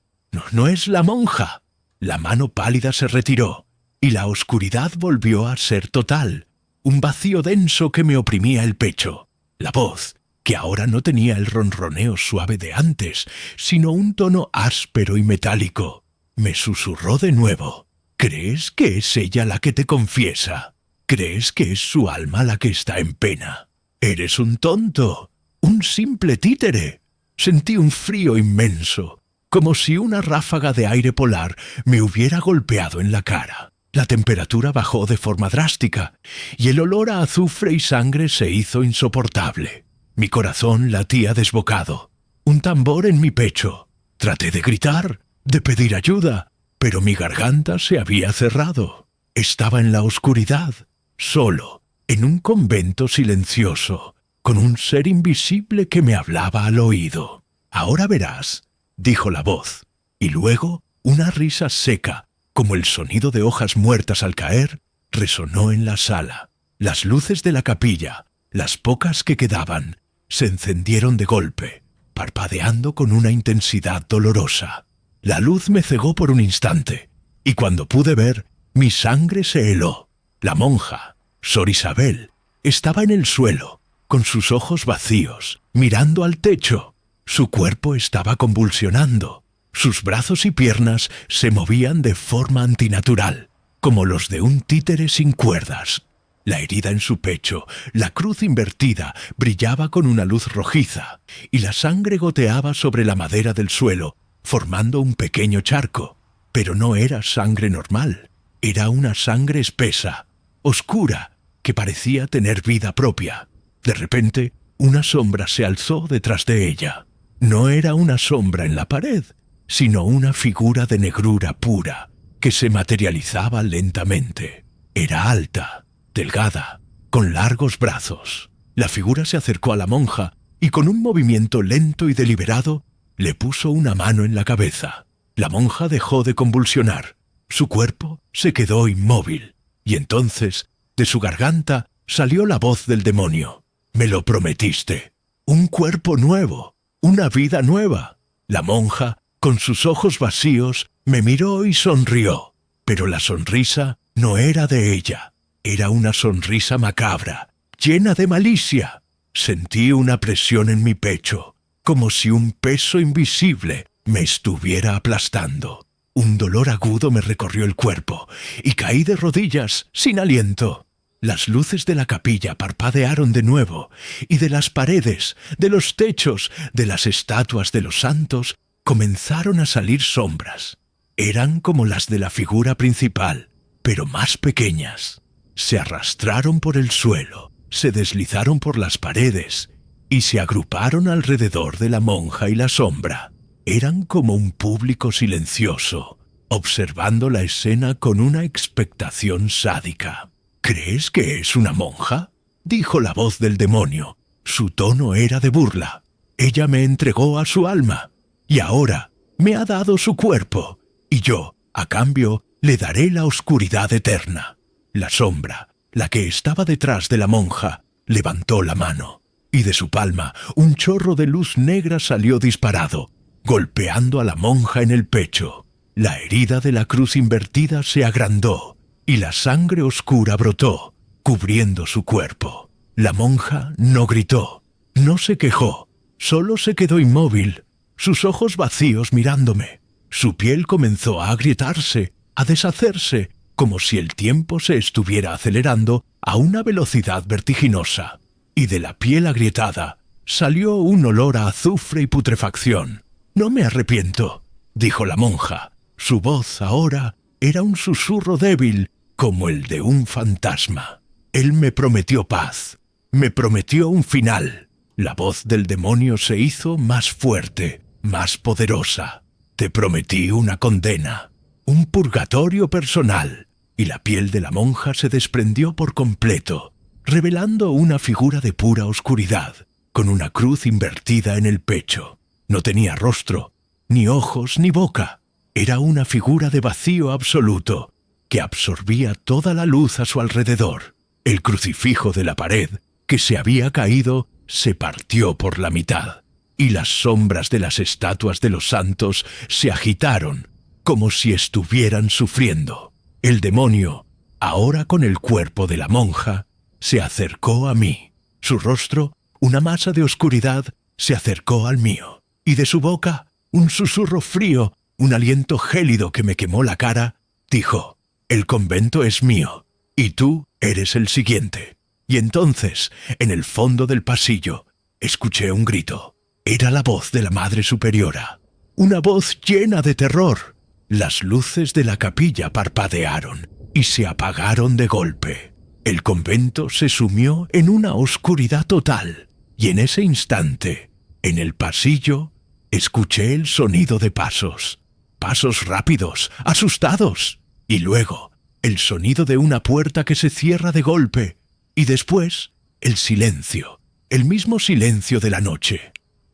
No es la monja». La mano pálida se retiró, y la oscuridad volvió a ser total, un vacío denso que me oprimía el pecho. La voz, que ahora no tenía el ronroneo suave de antes, sino un tono áspero y metálico, me susurró de nuevo. «¿Crees que es ella la que te confiesa? ¿Crees que es su alma la que está en pena? Eres un tonto, un simple títere». Sentí un frío inmenso, como si una ráfaga de aire polar me hubiera golpeado en la cara. La temperatura bajó de forma drástica, y el olor a azufre y sangre se hizo insoportable. Mi corazón latía desbocado, un tambor en mi pecho. Traté de gritar, de pedir ayuda, pero mi garganta se había cerrado. Estaba en la oscuridad, solo, en un convento silencioso, con un ser invisible que me hablaba al oído. «Ahora verás», dijo la voz, y luego una risa seca, como el sonido de hojas muertas al caer, resonó en la sala. Las luces de la capilla, las pocas que quedaban, se encendieron de golpe, parpadeando con una intensidad dolorosa. La luz me cegó por un instante, y cuando pude ver, mi sangre se heló. La monja, Sor Isabel, estaba en el suelo, con sus ojos vacíos, mirando al techo. Su cuerpo estaba convulsionando. Sus brazos y piernas se movían de forma antinatural, como los de un títere sin cuerdas. La herida en su pecho, la cruz invertida, brillaba con una luz rojiza, y la sangre goteaba sobre la madera del suelo, formando un pequeño charco. Pero no era sangre normal, era una sangre espesa, oscura, que parecía tener vida propia. De repente, una sombra se alzó detrás de ella. No era una sombra en la pared, sino una figura de negrura pura, que se materializaba lentamente. Era alta, delgada, con largos brazos. La figura se acercó a la monja y con un movimiento lento y deliberado le puso una mano en la cabeza. La monja dejó de convulsionar. Su cuerpo se quedó inmóvil y entonces de su garganta salió la voz del demonio. «Me lo prometiste. Un cuerpo nuevo, una vida nueva». La monja, con sus ojos vacíos, me miró y sonrió. Pero la sonrisa no era de ella. Era una sonrisa macabra, llena de malicia. Sentí una presión en mi pecho, como si un peso invisible me estuviera aplastando. Un dolor agudo me recorrió el cuerpo y caí de rodillas, sin aliento. Las luces de la capilla parpadearon de nuevo, y de las paredes, de los techos, de las estatuas de los santos, comenzaron a salir sombras. Eran como las de la figura principal, pero más pequeñas. Se arrastraron por el suelo, se deslizaron por las paredes y se agruparon alrededor de la monja y la sombra. Eran como un público silencioso, observando la escena con una expectación sádica. «¿Crees que es una monja?», dijo la voz del demonio. Su tono era de burla. «Ella me entregó a su alma y ahora me ha dado su cuerpo, y yo, a cambio, le daré la oscuridad eterna». La sombra, la que estaba detrás de la monja, levantó la mano, y de su palma un chorro de luz negra salió disparado, golpeando a la monja en el pecho. La herida de la cruz invertida se agrandó, y la sangre oscura brotó, cubriendo su cuerpo. La monja no gritó, no se quejó, solo se quedó inmóvil, sus ojos vacíos mirándome. Su piel comenzó a agrietarse, a deshacerse, como si el tiempo se estuviera acelerando a una velocidad vertiginosa. Y de la piel agrietada salió un olor a azufre y putrefacción. «No me arrepiento», dijo la monja. Su voz ahora era un susurro débil, como el de un fantasma. «Él me prometió paz, me prometió un final». La voz del demonio se hizo más fuerte, más poderosa. «Te prometí una condena, un purgatorio personal». Y la piel de la monja se desprendió por completo, revelando una figura de pura oscuridad, con una cruz invertida en el pecho. No tenía rostro, ni ojos, ni boca. Era una figura de vacío absoluto, que absorbía toda la luz a su alrededor. El crucifijo de la pared, que se había caído, se partió por la mitad, y las sombras de las estatuas de los santos se agitaron, como si estuvieran sufriendo. El demonio, ahora con el cuerpo de la monja, se acercó a mí. Su rostro, una masa de oscuridad, se acercó al mío, y de su boca, un susurro frío, un aliento gélido que me quemó la cara, dijo: «El convento es mío, y tú eres el siguiente». Y entonces, en el fondo del pasillo, escuché un grito. Era la voz de la Madre Superiora, una voz llena de terror. Las luces de la capilla parpadearon y se apagaron de golpe. El convento se sumió en una oscuridad total, y en ese instante, en el pasillo, escuché el sonido de pasos. Pasos rápidos, asustados. Y luego, el sonido de una puerta que se cierra de golpe. Y después, el silencio, el mismo silencio de la noche.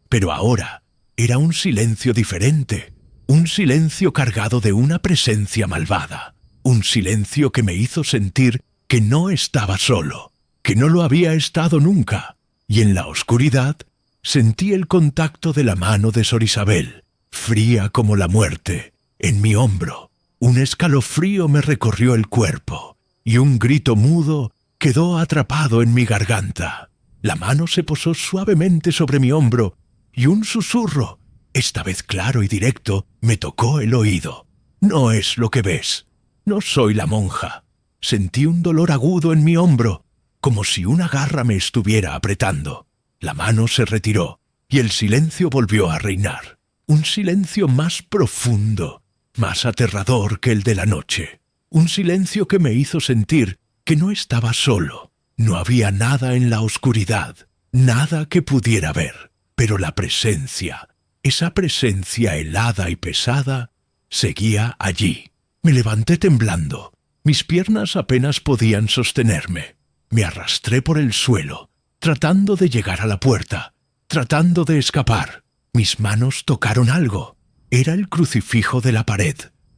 Pero ahora era un silencio diferente. Un silencio cargado de una presencia malvada. Un silencio que me hizo sentir que no estaba solo, que no lo había estado nunca. Y en la oscuridad sentí el contacto de la mano de Sor Isabel, fría como la muerte, en mi hombro. Un escalofrío me recorrió el cuerpo, y un grito mudo quedó atrapado en mi garganta. La mano se posó suavemente sobre mi hombro, y un susurro, esta vez claro y directo, me tocó el oído. «No es lo que ves. No soy la monja». Sentí un dolor agudo en mi hombro, como si una garra me estuviera apretando. La mano se retiró, y el silencio volvió a reinar. Un silencio más profundo, más aterrador que el de la noche. Un silencio que me hizo sentir que no estaba solo. No había nada en la oscuridad, nada que pudiera ver. Pero la presencia, esa presencia helada y pesada, seguía allí. Me levanté temblando. Mis piernas apenas podían sostenerme. Me arrastré por el suelo, tratando de llegar a la puerta, tratando de escapar. Mis manos tocaron algo. Era el crucifijo de la pared,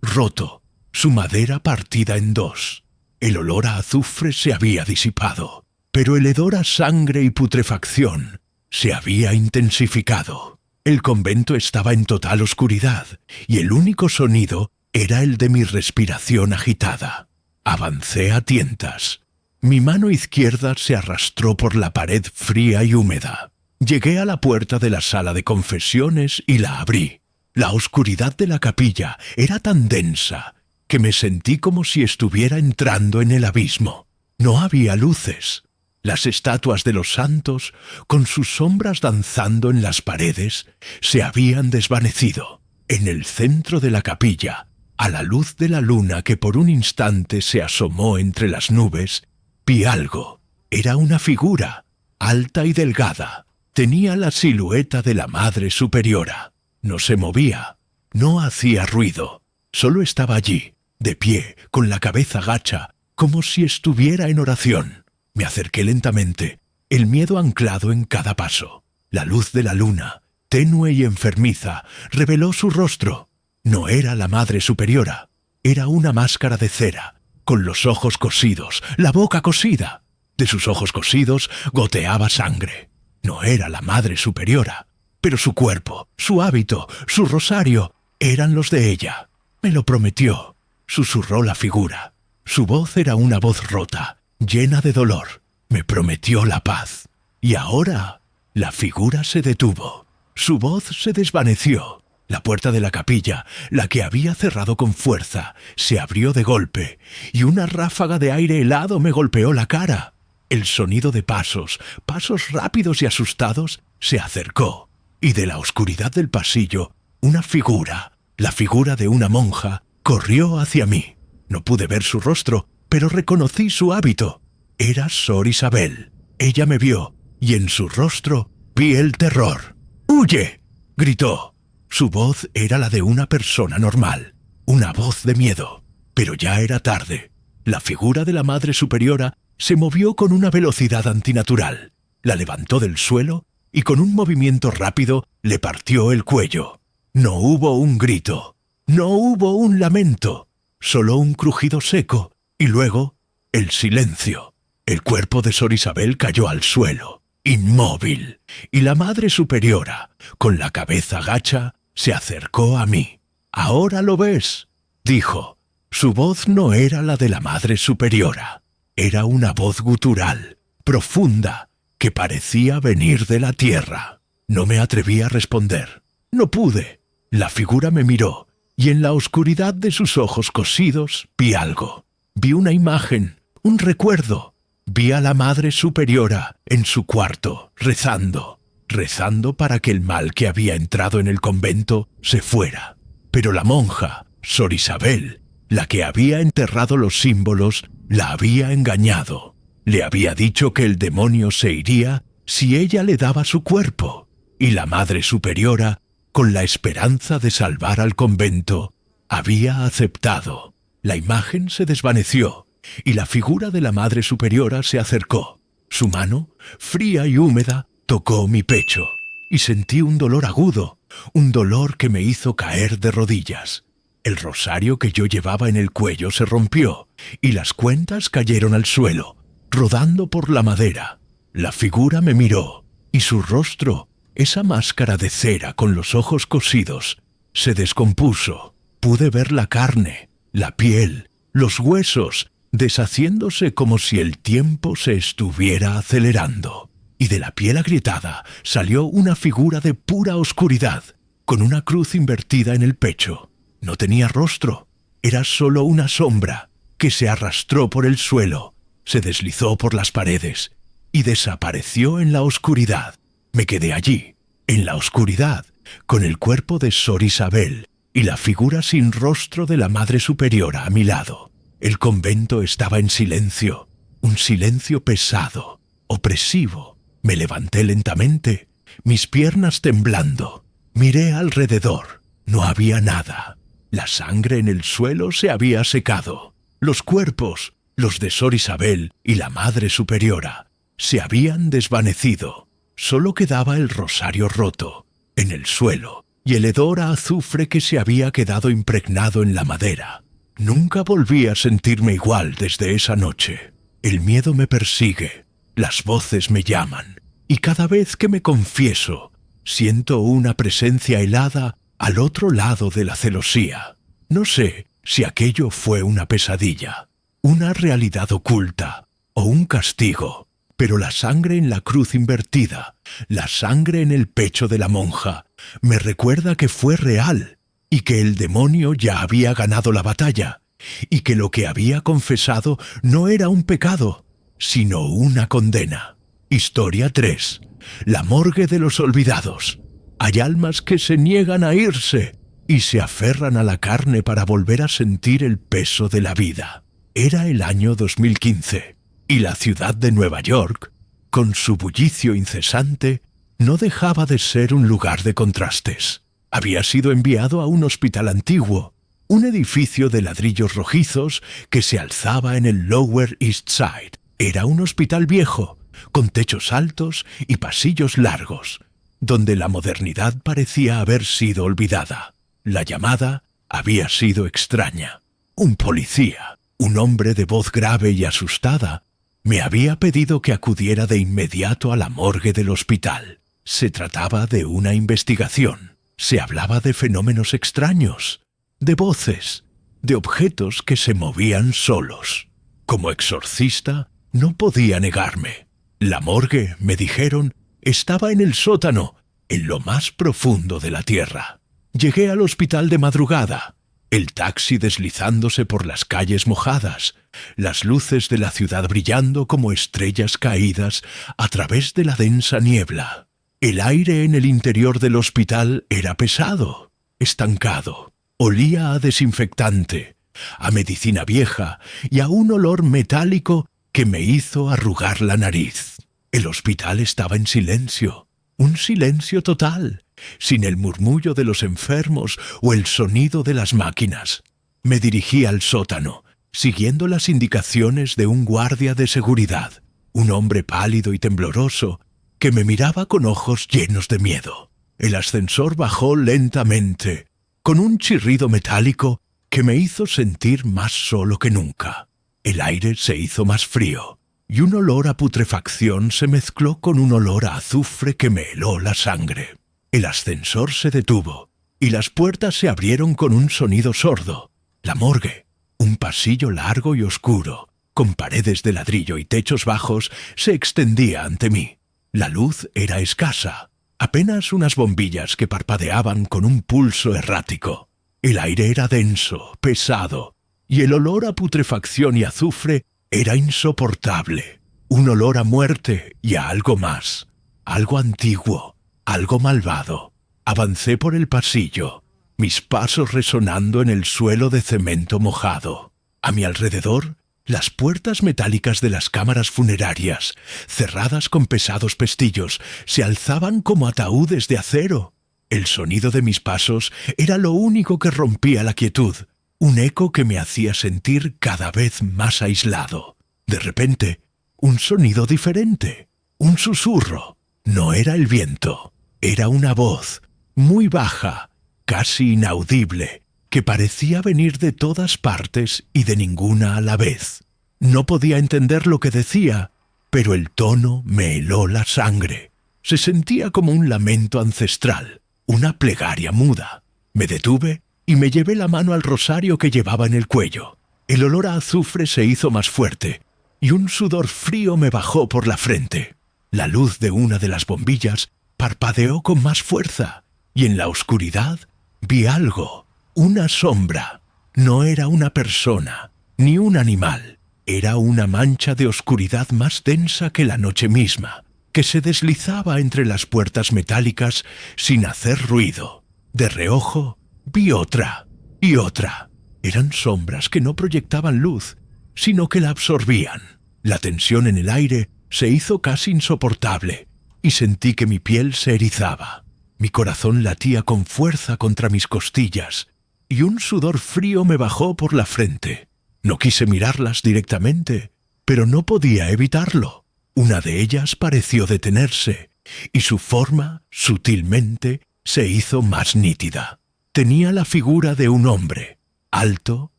roto, su madera partida en dos. El olor a azufre se había disipado, pero el hedor a sangre y putrefacción se había intensificado. El convento estaba en total oscuridad, y el único sonido era el de mi respiración agitada. Avancé a tientas. Mi mano izquierda se arrastró por la pared fría y húmeda. Llegué a la puerta de la sala de confesiones y la abrí. La oscuridad de la capilla era tan densa que me sentí como si estuviera entrando en el abismo. No había luces. Las estatuas de los santos, con sus sombras danzando en las paredes, se habían desvanecido. En el centro de la capilla, a la luz de la luna que por un instante se asomó entre las nubes, vi algo. Era una figura, alta y delgada. Tenía la silueta de la Madre Superiora. No se movía, no hacía ruido. Solo estaba allí, de pie, con la cabeza gacha, como si estuviera en oración. Me acerqué lentamente, el miedo anclado en cada paso. La luz de la luna, tenue y enfermiza, reveló su rostro. No era la Madre Superiora, era una máscara de cera, con los ojos cosidos, la boca cosida. De sus ojos cosidos goteaba sangre. No era la Madre Superiora, pero su cuerpo, su hábito, su rosario, eran los de ella. Me lo prometió, susurró la figura. Su voz era una voz rota, llena de dolor. Me prometió la paz. Y ahora la figura se detuvo. Su voz se desvaneció. La puerta de la capilla, la que había cerrado con fuerza, se abrió de golpe, y una ráfaga de aire helado me golpeó la cara. El sonido de pasos, pasos rápidos y asustados, se acercó, y de la oscuridad del pasillo, una figura, la figura de una monja, corrió hacia mí. No pude ver su rostro, pero reconocí su hábito. Era Sor Isabel. Ella me vio, y en su rostro vi el terror. ¡Huye!, gritó. Su voz era la de una persona normal, una voz de miedo. Pero ya era tarde. La figura de la Madre Superiora se movió con una velocidad antinatural. La levantó del suelo y con un movimiento rápido le partió el cuello. No hubo un grito, no hubo un lamento, solo un crujido seco y luego el silencio. El cuerpo de Sor Isabel cayó al suelo, inmóvil, y la Madre Superiora, con la cabeza gacha, se acercó a mí. «¿Ahora lo ves?», dijo. Su voz no era la de la Madre Superiora. Era una voz gutural, profunda, que parecía venir de la tierra. No me atreví a responder. No pude. La figura me miró, y en la oscuridad de sus ojos cosidos vi algo. Vi una imagen, un recuerdo. Vi a la Madre Superiora en su cuarto, rezando para que el mal que había entrado en el convento se fuera. Pero la monja, Sor Isabel, la que había enterrado los símbolos, la había engañado. Le había dicho que el demonio se iría si ella le daba su cuerpo, y la Madre Superiora, con la esperanza de salvar al convento, había aceptado. La imagen se desvaneció, y la figura de la Madre Superiora se acercó. Su mano, fría y húmeda, tocó mi pecho, y sentí un dolor agudo, un dolor que me hizo caer de rodillas. El rosario que yo llevaba en el cuello se rompió, y las cuentas cayeron al suelo, rodando por la madera. La figura me miró, y su rostro, esa máscara de cera con los ojos cosidos, se descompuso. Pude ver la carne, la piel, los huesos, deshaciéndose como si el tiempo se estuviera acelerando. Y de la piel agrietada salió una figura de pura oscuridad, con una cruz invertida en el pecho. No tenía rostro, era solo una sombra que se arrastró por el suelo, se deslizó por las paredes y desapareció en la oscuridad. Me quedé allí, en la oscuridad, con el cuerpo de Sor Isabel y la figura sin rostro de la Madre Superiora a mi lado. El convento estaba en silencio, un silencio pesado, opresivo. Me levanté lentamente, mis piernas temblando. Miré alrededor. No había nada. La sangre en el suelo se había secado. Los cuerpos, los de Sor Isabel y la Madre Superiora, se habían desvanecido. Solo quedaba el rosario roto, en el suelo, y el hedor a azufre que se había quedado impregnado en la madera. Nunca volví a sentirme igual desde esa noche. El miedo me persigue, las voces me llaman, y cada vez que me confieso, siento una presencia helada al otro lado de la celosía. No sé si aquello fue una pesadilla, una realidad oculta o un castigo, pero la sangre en la cruz invertida, la sangre en el pecho de la monja, me recuerda que fue real y que el demonio ya había ganado la batalla y que lo que había confesado no era un pecado, sino una condena. Historia 3. La morgue de los olvidados. Hay almas que se niegan a irse y se aferran a la carne para volver a sentir el peso de la vida. Era el año 2015 y la ciudad de Nueva York, con su bullicio incesante, no dejaba de ser un lugar de contrastes. Había sido enviado a un hospital antiguo, un edificio de ladrillos rojizos que se alzaba en el Lower East Side. Era un hospital viejo, con techos altos y pasillos largos, donde la modernidad parecía haber sido olvidada. La llamada había sido extraña. Un policía, un hombre de voz grave y asustada, me había pedido que acudiera de inmediato a la morgue del hospital. Se trataba de una investigación. Se hablaba de fenómenos extraños, de voces, de objetos que se movían solos. Como exorcista, no podía negarme. La morgue, me dijeron, estaba en el sótano, en lo más profundo de la tierra. Llegué al hospital de madrugada, el taxi deslizándose por las calles mojadas, las luces de la ciudad brillando como estrellas caídas a través de la densa niebla. El aire en el interior del hospital era pesado, estancado, olía a desinfectante, a medicina vieja y a un olor metálico que me hizo arrugar la nariz. El hospital estaba en silencio, un silencio total, sin el murmullo de los enfermos o el sonido de las máquinas. Me dirigí al sótano, siguiendo las indicaciones de un guardia de seguridad, un hombre pálido y tembloroso que me miraba con ojos llenos de miedo. El ascensor bajó lentamente, con un chirrido metálico que me hizo sentir más solo que nunca. El aire se hizo más frío, y un olor a putrefacción se mezcló con un olor a azufre que me heló la sangre. El ascensor se detuvo, y las puertas se abrieron con un sonido sordo. La morgue, un pasillo largo y oscuro, con paredes de ladrillo y techos bajos, se extendía ante mí. La luz era escasa, apenas unas bombillas que parpadeaban con un pulso errático. El aire era denso, pesado, y el olor a putrefacción y azufre era insoportable. Un olor a muerte y a algo más, algo antiguo, algo malvado. Avancé por el pasillo, mis pasos resonando en el suelo de cemento mojado. A mi alrededor, las puertas metálicas de las cámaras funerarias, cerradas con pesados pestillos, se alzaban como ataúdes de acero. El sonido de mis pasos era lo único que rompía la quietud, un eco que me hacía sentir cada vez más aislado. De repente, un sonido diferente, un susurro. No era el viento, era una voz, muy baja, casi inaudible, que parecía venir de todas partes y de ninguna a la vez. No podía entender lo que decía, pero el tono me heló la sangre. Se sentía como un lamento ancestral, una plegaria muda. Me detuve y me llevé la mano al rosario que llevaba en el cuello. El olor a azufre se hizo más fuerte, y un sudor frío me bajó por la frente. La luz de una de las bombillas parpadeó con más fuerza, y en la oscuridad vi algo, una sombra. No era una persona, ni un animal. Era una mancha de oscuridad más densa que la noche misma, que se deslizaba entre las puertas metálicas sin hacer ruido. De reojo vi otra y otra. Eran sombras que no proyectaban luz, sino que la absorbían. La tensión en el aire se hizo casi insoportable y sentí que mi piel se erizaba. Mi corazón latía con fuerza contra mis costillas y un sudor frío me bajó por la frente. No quise mirarlas directamente, pero no podía evitarlo. Una de ellas pareció detenerse, y su forma, sutilmente, se hizo más nítida. Tenía la figura de un hombre, alto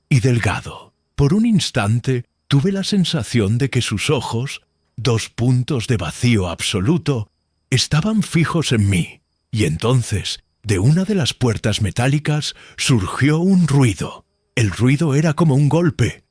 y delgado. Por un instante tuve la sensación de que sus ojos, 2 puntos de vacío absoluto, estaban fijos en mí, y entonces, de una de las puertas metálicas, surgió un ruido. El ruido era como un golpe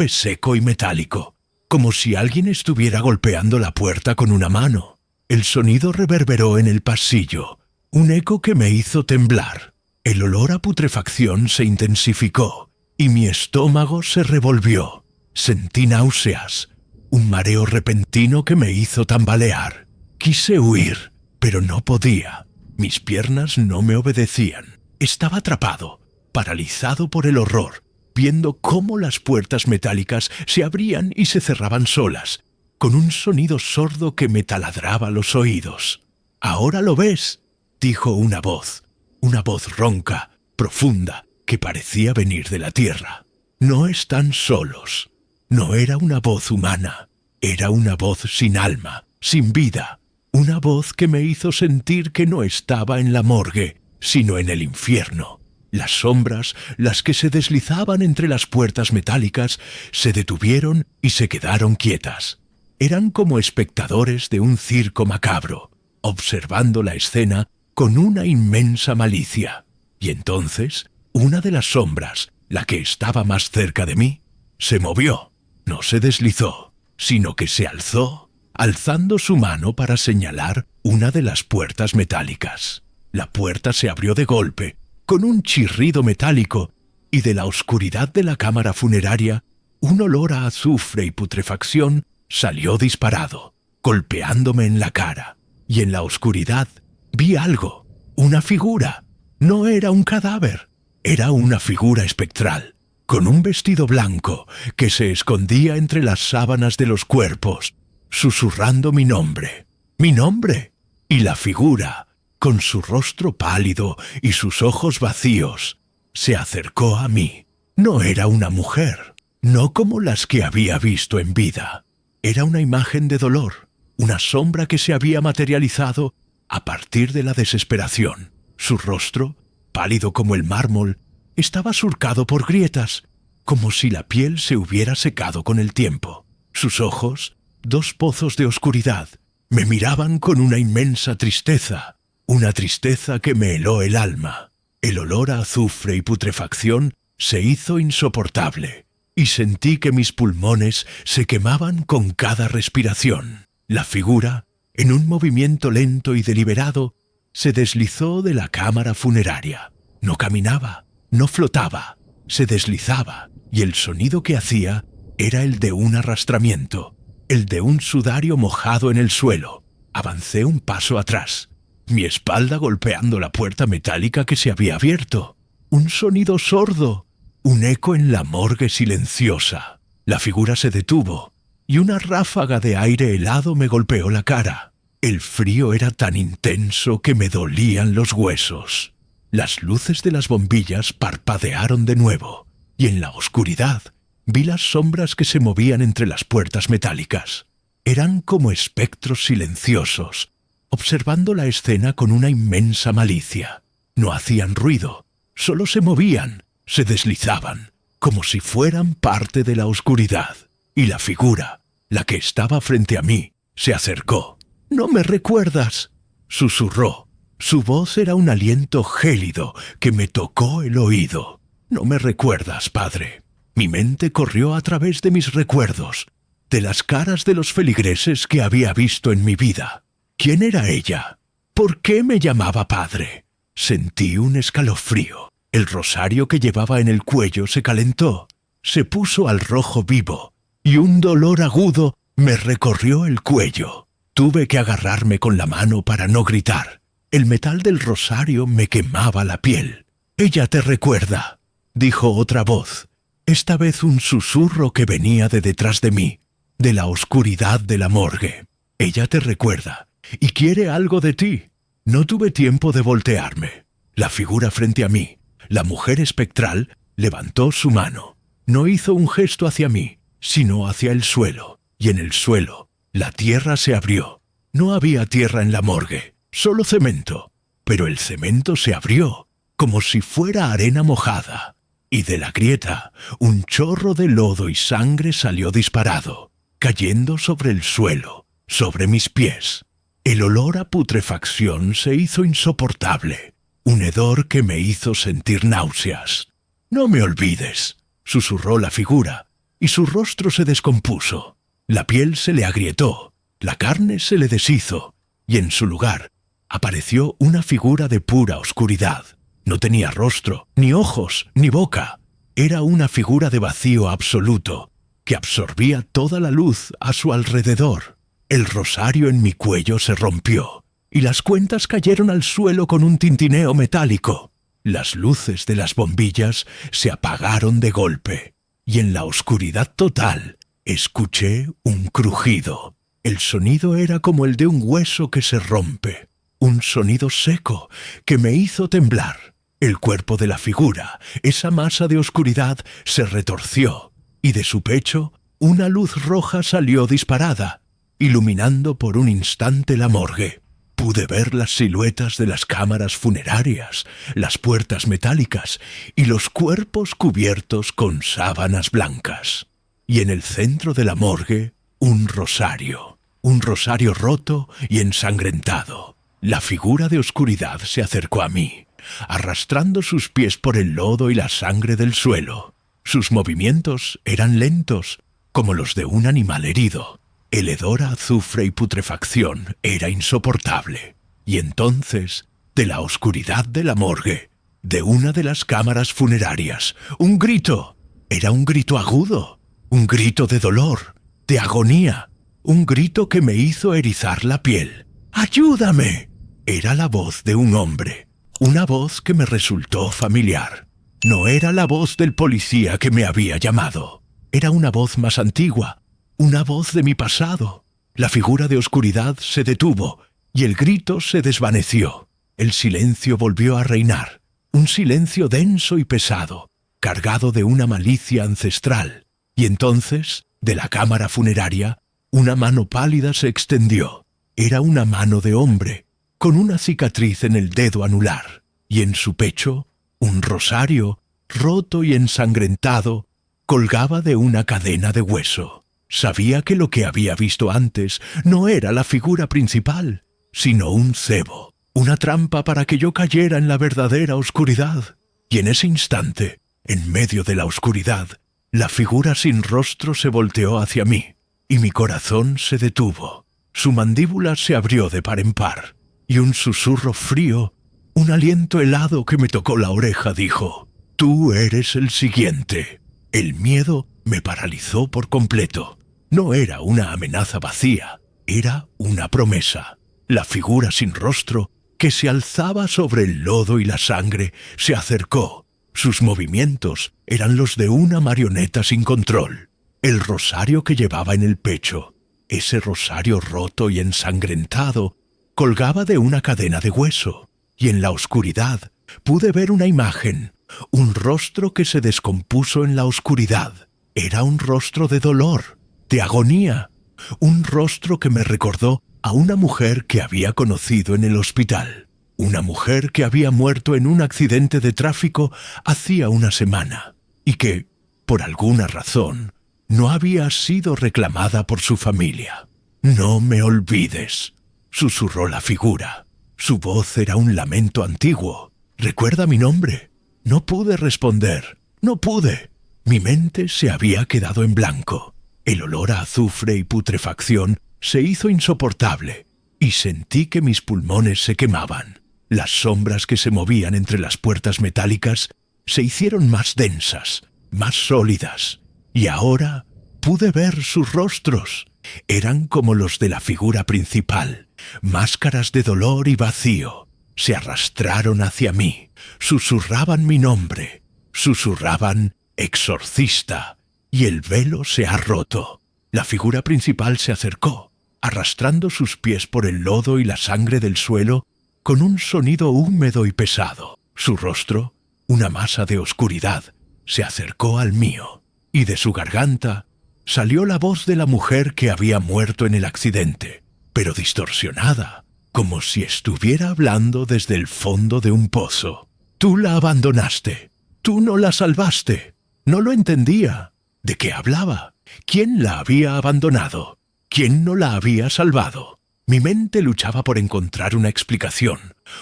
seco y metálico, como si alguien estuviera golpeando la puerta con una mano. El sonido reverberó en el pasillo, un eco que me hizo temblar. El olor a putrefacción se intensificó, y mi estómago se revolvió. Sentí náuseas, un mareo repentino que me hizo tambalear. Quise huir, pero no podía. Mis piernas no me obedecían. Estaba atrapado, paralizado por el horror, viendo cómo las puertas metálicas se abrían y se cerraban solas, con un sonido sordo que me taladraba los oídos. «¿Ahora lo ves?», dijo una voz ronca, profunda, que parecía venir de la tierra. No están solos. No era una voz humana, era una voz sin alma, sin vida, una voz que me hizo sentir que no estaba en la morgue, sino en el infierno. Las sombras, las que se deslizaban entre las puertas metálicas, se detuvieron y se quedaron quietas. Eran como espectadores de un circo macabro, observando la escena con una inmensa malicia. Y entonces, una de las sombras, la que estaba más cerca de mí, se movió. No se deslizó, sino que se alzó, alzando su mano para señalar una de las puertas metálicas. La puerta se abrió de golpe, con un chirrido metálico, y de la oscuridad de la cámara funeraria, un olor a azufre y putrefacción salió disparado, golpeándome en la cara. Y en la oscuridad vi algo, una figura. No era un cadáver, era una figura espectral, con un vestido blanco que se escondía entre las sábanas de los cuerpos, susurrando mi nombre. ¡Mi nombre! Y la figura, con su rostro pálido y sus ojos vacíos, se acercó a mí. No era una mujer, no como las que había visto en vida. Era una imagen de dolor, una sombra que se había materializado a partir de la desesperación. Su rostro, pálido como el mármol, estaba surcado por grietas, como si la piel se hubiera secado con el tiempo. Sus ojos, 2 pozos de oscuridad, me miraban con una inmensa tristeza, una tristeza que me heló el alma. El olor a azufre y putrefacción se hizo insoportable, y sentí que mis pulmones se quemaban con cada respiración. La figura, en un movimiento lento y deliberado, se deslizó de la cámara funeraria. No caminaba, no flotaba, se deslizaba, y el sonido que hacía era el de un arrastramiento, el de un sudario mojado en el suelo. Avancé un paso atrás, mi espalda golpeando la puerta metálica que se había abierto. Un sonido sordo, un eco en la morgue silenciosa. La figura se detuvo, y una ráfaga de aire helado me golpeó la cara. El frío era tan intenso que me dolían los huesos. Las luces de las bombillas parpadearon de nuevo, y en la oscuridad vi las sombras que se movían entre las puertas metálicas. Eran como espectros silenciosos, observando la escena con una inmensa malicia. No hacían ruido, solo se movían, se deslizaban, como si fueran parte de la oscuridad. Y la figura, la que estaba frente a mí, se acercó. «¿No me recuerdas?», susurró. Su voz era un aliento gélido que me tocó el oído. «No me recuerdas, padre». Mi mente corrió a través de mis recuerdos, de las caras de los feligreses que había visto en mi vida. ¿Quién era ella? ¿Por qué me llamaba padre? Sentí un escalofrío. El rosario que llevaba en el cuello se calentó, se puso al rojo vivo, y un dolor agudo me recorrió el cuello. Tuve que agarrarme con la mano para no gritar. El metal del rosario me quemaba la piel. «Ella te recuerda», dijo otra voz, esta vez un susurro que venía de detrás de mí, de la oscuridad de la morgue. «Ella te recuerda y quiere algo de ti». No tuve tiempo de voltearme. La figura frente a mí La mujer espectral levantó su mano. No hizo un gesto hacia mí, sino hacia el suelo. Y en el suelo, la tierra se abrió. No había tierra en la morgue, solo cemento. Pero el cemento se abrió, como si fuera arena mojada. Y de la grieta, un chorro de lodo y sangre salió disparado, cayendo sobre el suelo, sobre mis pies. El olor a putrefacción se hizo insoportable, un hedor que me hizo sentir náuseas. «No me olvides», susurró la figura, y su rostro se descompuso. La piel se le agrietó, la carne se le deshizo, y en su lugar apareció una figura de pura oscuridad. No tenía rostro, ni ojos, ni boca. Era una figura de vacío absoluto, que absorbía toda la luz a su alrededor. El rosario en mi cuello se rompió, y las cuentas cayeron al suelo con un tintineo metálico. Las luces de las bombillas se apagaron de golpe, y en la oscuridad total escuché un crujido. El sonido era como el de un hueso que se rompe, un sonido seco que me hizo temblar. El cuerpo de la figura, esa masa de oscuridad, se retorció, y de su pecho una luz roja salió disparada, iluminando por un instante la morgue. Pude ver las siluetas de las cámaras funerarias, las puertas metálicas y los cuerpos cubiertos con sábanas blancas. Y en el centro de la morgue, un rosario roto y ensangrentado. La figura de oscuridad se acercó a mí, arrastrando sus pies por el lodo y la sangre del suelo. Sus movimientos eran lentos, como los de un animal herido. El hedor a azufre y putrefacción era insoportable. Y entonces, de la oscuridad de la morgue, de una de las cámaras funerarias, un grito. Era un grito agudo, un grito de dolor, de agonía, un grito que me hizo erizar la piel. ¡Ayúdame! Era la voz de un hombre, una voz que me resultó familiar. No era la voz del policía que me había llamado. Era una voz más antigua, una voz de mi pasado. La figura de oscuridad se detuvo y el grito se desvaneció. El silencio volvió a reinar, un silencio denso y pesado, cargado de una malicia ancestral. Y entonces, de la cámara funeraria, una mano pálida se extendió. Era una mano de hombre, con una cicatriz en el dedo anular, y en su pecho, un rosario, roto y ensangrentado, colgaba de una cadena de hueso. Sabía que lo que había visto antes no era la figura principal, sino un cebo, una trampa para que yo cayera en la verdadera oscuridad. Y en ese instante, en medio de la oscuridad, la figura sin rostro se volteó hacia mí, y mi corazón se detuvo. Su mandíbula se abrió de par en par, y un susurro frío, un aliento helado que me tocó la oreja, dijo: «Tú eres el siguiente». El miedo me paralizó por completo. No era una amenaza vacía, era una promesa. La figura sin rostro, que se alzaba sobre el lodo y la sangre, se acercó. Sus movimientos eran los de una marioneta sin control. El rosario que llevaba en el pecho, ese rosario roto y ensangrentado, colgaba de una cadena de hueso, y en la oscuridad pude ver una imagen, un rostro que se descompuso en la oscuridad. Era un rostro de dolor, de agonía, un rostro que me recordó a una mujer que había conocido en el hospital, una mujer que había muerto en un accidente de tráfico hacía una semana, y que, por alguna razón, no había sido reclamada por su familia. «No me olvides», susurró la figura. Su voz era un lamento antiguo. «¿Recuerda mi nombre?» No pude responder, no pude. Mi mente se había quedado en blanco. El olor a azufre y putrefacción se hizo insoportable, y sentí que mis pulmones se quemaban. Las sombras que se movían entre las puertas metálicas se hicieron más densas, más sólidas, y ahora pude ver sus rostros. Eran como los de la figura principal, máscaras de dolor y vacío. Se arrastraron hacia mí, susurraban mi nombre, susurraban «exorcista», y el velo se ha roto. La figura principal se acercó, arrastrando sus pies por el lodo y la sangre del suelo con un sonido húmedo y pesado. Su rostro, una masa de oscuridad, se acercó al mío, y de su garganta salió la voz de la mujer que había muerto en el accidente, pero distorsionada, como si estuviera hablando desde el fondo de un pozo. Tú la abandonaste. Tú no la salvaste. No lo entendía. ¿De qué hablaba? ¿Quién la había abandonado? ¿Quién no la había salvado? Mi mente luchaba por encontrar una explicación,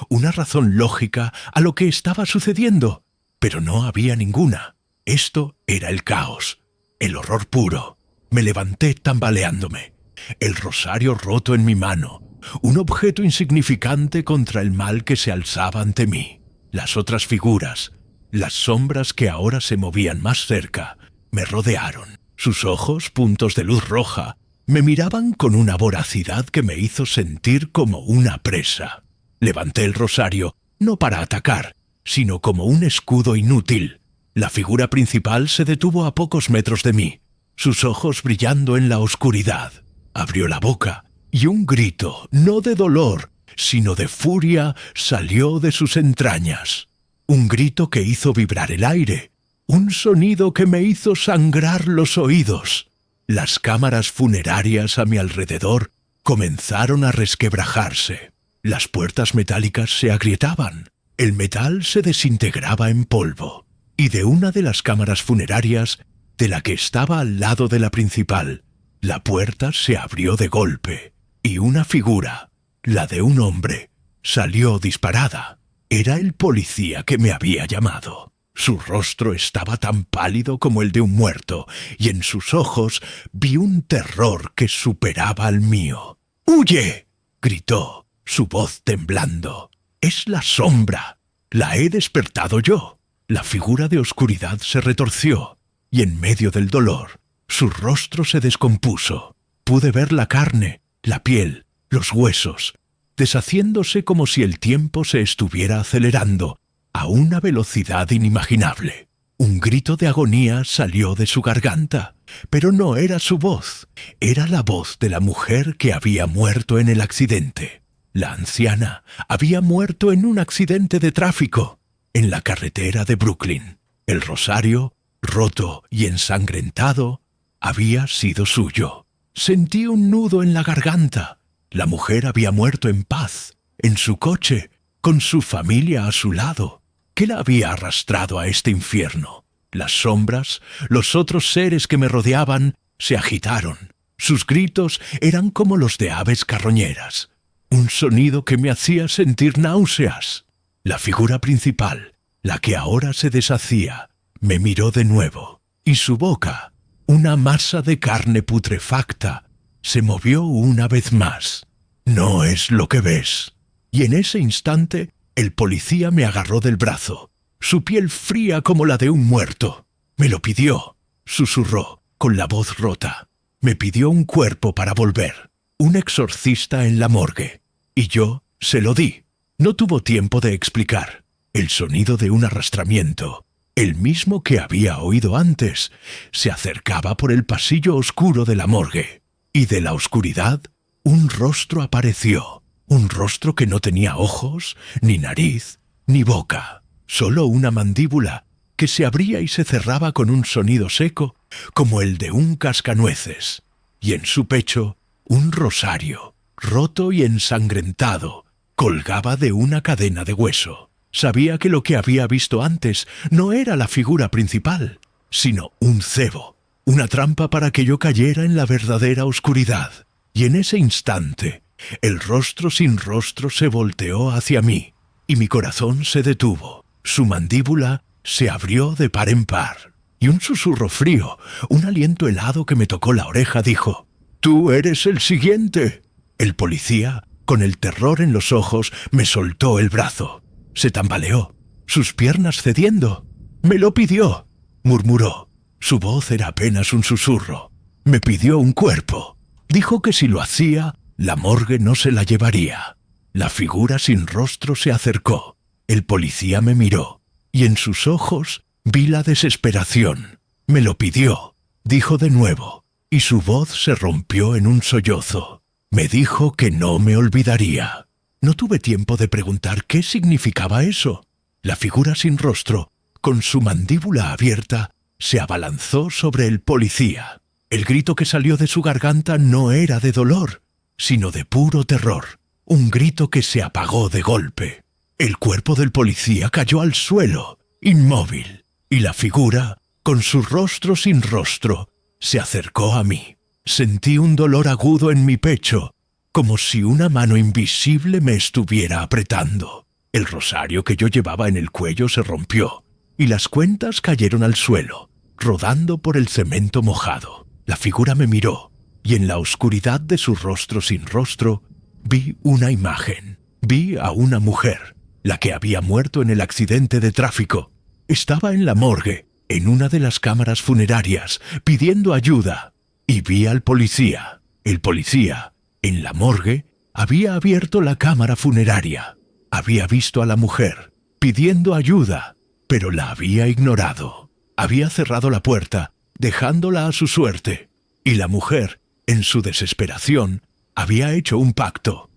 una razón lógica a lo que estaba sucediendo, pero no había ninguna. Esto era el caos, el horror puro. Me levanté tambaleándome, el rosario roto en mi mano, un objeto insignificante contra el mal que se alzaba ante mí. Las otras figuras, las sombras que ahora se movían más cerca, me rodearon. Sus ojos, puntos de luz roja, me miraban con una voracidad que me hizo sentir como una presa. Levanté el rosario, no para atacar, sino como un escudo inútil. La figura principal se detuvo a pocos metros de mí, sus ojos brillando en la oscuridad. Abrió la boca y un grito, no de dolor, sino de furia, salió de sus entrañas. Un grito que hizo vibrar el aire, un sonido que me hizo sangrar los oídos. Las cámaras funerarias a mi alrededor comenzaron a resquebrajarse. Las puertas metálicas se agrietaban, el metal se desintegraba en polvo, y de una de las cámaras funerarias, de la que estaba al lado de la principal, la puerta se abrió de golpe, y una figura, la de un hombre, salió disparada. Era el policía que me había llamado. Su rostro estaba tan pálido como el de un muerto, y en sus ojos vi un terror que superaba al mío. ¡Huye!, gritó, su voz temblando. «Es la sombra. La he despertado yo». La figura de oscuridad se retorció, y en medio del dolor, su rostro se descompuso. Pude ver la carne, la piel, los huesos, deshaciéndose como si el tiempo se estuviera acelerando a una velocidad inimaginable. Un grito de agonía salió de su garganta, pero no era su voz, era la voz de la mujer que había muerto en el accidente. La anciana había muerto en un accidente de tráfico, en la carretera de Brooklyn. El rosario, roto y ensangrentado, había sido suyo. Sentí un nudo en la garganta. La mujer había muerto en paz, en su coche, con su familia a su lado. ¿Qué la había arrastrado a este infierno? Las sombras, los otros seres que me rodeaban, se agitaron. Sus gritos eran como los de aves carroñeras. Un sonido que me hacía sentir náuseas. La figura principal, la que ahora se deshacía, me miró de nuevo, y su boca, una masa de carne putrefacta, se movió una vez más. «No es lo que ves». Y en ese instante, el policía me agarró del brazo, su piel fría como la de un muerto. «Me lo pidió», susurró, con la voz rota. «Me pidió un cuerpo para volver, un exorcista en la morgue. Y yo se lo di». No tuvo tiempo de explicar. El sonido de un arrastramiento, el mismo que había oído antes, se acercaba por el pasillo oscuro de la morgue. Y de la oscuridad, un rostro apareció. Un rostro que no tenía ojos, ni nariz, ni boca. Solo una mandíbula que se abría y se cerraba con un sonido seco, como el de un cascanueces. Y en su pecho, un rosario, roto y ensangrentado, colgaba de una cadena de hueso. Sabía que lo que había visto antes no era la figura principal, sino un cebo, una trampa para que yo cayera en la verdadera oscuridad. Y en ese instante, el rostro sin rostro se volteó hacia mí, y mi corazón se detuvo. Su mandíbula se abrió de par en par, y un susurro frío, un aliento helado que me tocó la oreja, dijo: «Tú eres el siguiente». El policía, con el terror en los ojos, me soltó el brazo. Se tambaleó, sus piernas cediendo. «Me lo pidió», murmuró. Su voz era apenas un susurro. «Me pidió un cuerpo. Dijo que si lo hacía, la morgue no se la llevaría». La figura sin rostro se acercó. El policía me miró, y en sus ojos vi la desesperación. «Me lo pidió», dijo de nuevo, y su voz se rompió en un sollozo. Me dijo que no me olvidaría. No tuve tiempo de preguntar qué significaba eso. La figura sin rostro con su mandíbula abierta, se abalanzó sobre el policía. El grito que salió de su garganta no era de dolor, sino de puro terror. Un grito que se apagó de golpe. El cuerpo del policía cayó al suelo, inmóvil, y la figura, con su rostro sin rostro, se acercó a mí. Sentí un dolor agudo en mi pecho, como si una mano invisible me estuviera apretando. El rosario que yo llevaba en el cuello se rompió, y las cuentas cayeron al suelo, rodando por el cemento mojado. La figura me miró, y en la oscuridad de su rostro sin rostro, vi una imagen. Vi a una mujer, la que había muerto en el accidente de tráfico. Estaba en la morgue, en una de las cámaras funerarias, pidiendo ayuda, y vi al policía. El policía, en la morgue, había abierto la cámara funeraria. Había visto a la mujer, pidiendo ayuda, pero la había ignorado. Había cerrado la puerta, dejándola a su suerte, y la mujer, en su desesperación, había hecho un pacto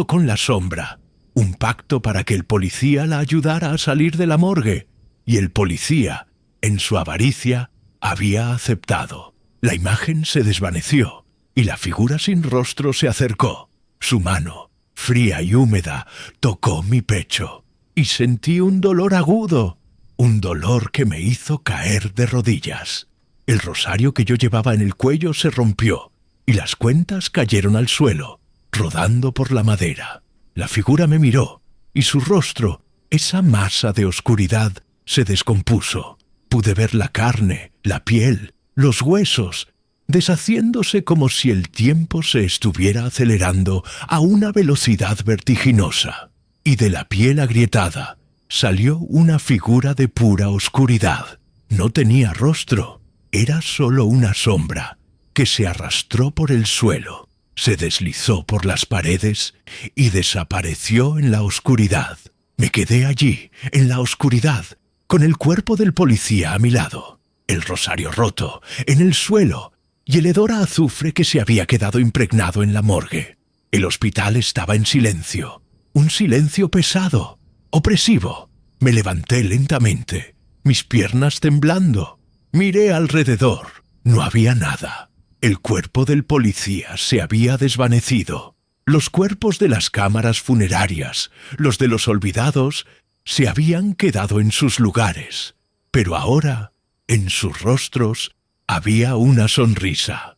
con la sombra, un pacto para que el policía la ayudara a salir de la morgue, y el policía, en su avaricia, había aceptado. La imagen se desvaneció, y la figura sin rostro se acercó. Su mano, fría y húmeda, tocó mi pecho, y sentí un dolor agudo, un dolor que me hizo caer de rodillas. El rosario que yo llevaba en el cuello se rompió, y las cuentas cayeron al suelo, rodando por la madera. La figura me miró, y su rostro, esa masa de oscuridad, se descompuso. Pude ver la carne, la piel, los huesos, deshaciéndose como si el tiempo se estuviera acelerando a una velocidad vertiginosa. Y de la piel agrietada salió una figura de pura oscuridad. No tenía rostro, era solo una sombra que se arrastró por el suelo, se deslizó por las paredes y desapareció en la oscuridad. Me quedé allí, en la oscuridad, con el cuerpo del policía a mi lado, el rosario roto, en el suelo, y el hedor a azufre que se había quedado impregnado en la morgue. El hospital estaba en silencio, un silencio pesado, opresivo. Me levanté lentamente, mis piernas temblando. Miré alrededor. No había nada. El cuerpo del policía se había desvanecido. Los cuerpos de las cámaras funerarias, los de los olvidados, se habían quedado en sus lugares. Pero ahora, en sus rostros, había una sonrisa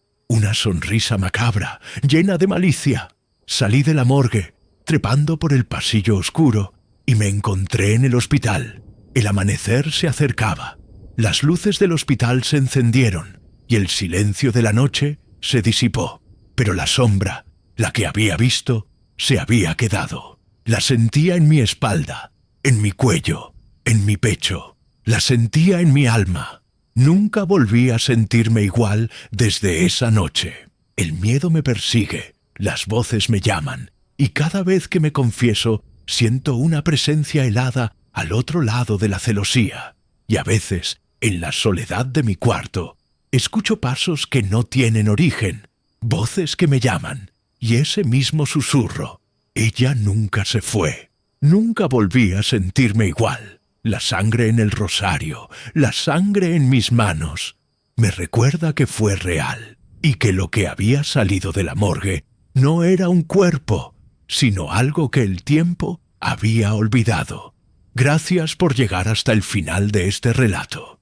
macabra, llena de malicia. Salí de la morgue, trepando por el pasillo oscuro, y me encontré en el hospital. El amanecer se acercaba. Las luces del hospital se encendieron, y el silencio de la noche se disipó. Pero la sombra, la que había visto, se había quedado. La sentía en mi espalda, en mi cuello, en mi pecho. La sentía en mi alma. Nunca volví a sentirme igual desde esa noche. El miedo me persigue, las voces me llaman, y cada vez que me confieso, siento una presencia helada al otro lado de la celosía. Y a veces, en la soledad de mi cuarto, escucho pasos que no tienen origen, voces que me llaman, y ese mismo susurro. Ella nunca se fue. Nunca volví a sentirme igual. La sangre en el rosario, la sangre en mis manos, me recuerda que fue real, y que lo que había salido de la morgue no era un cuerpo, sino algo que el tiempo había olvidado. Gracias por llegar hasta el final de este relato.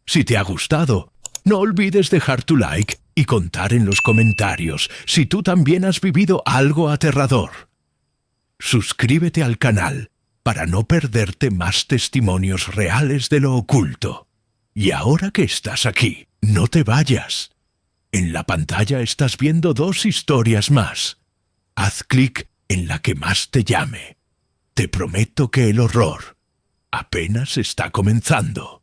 Si te ha gustado, no olvides dejar tu like y contar en los comentarios si tú también has vivido algo aterrador. Suscríbete al canal para no perderte más testimonios reales de lo oculto. Y ahora que estás aquí, no te vayas. En la pantalla estás viendo 2 historias más. Haz clic en la que más te llame. Te prometo que el horror apenas está comenzando.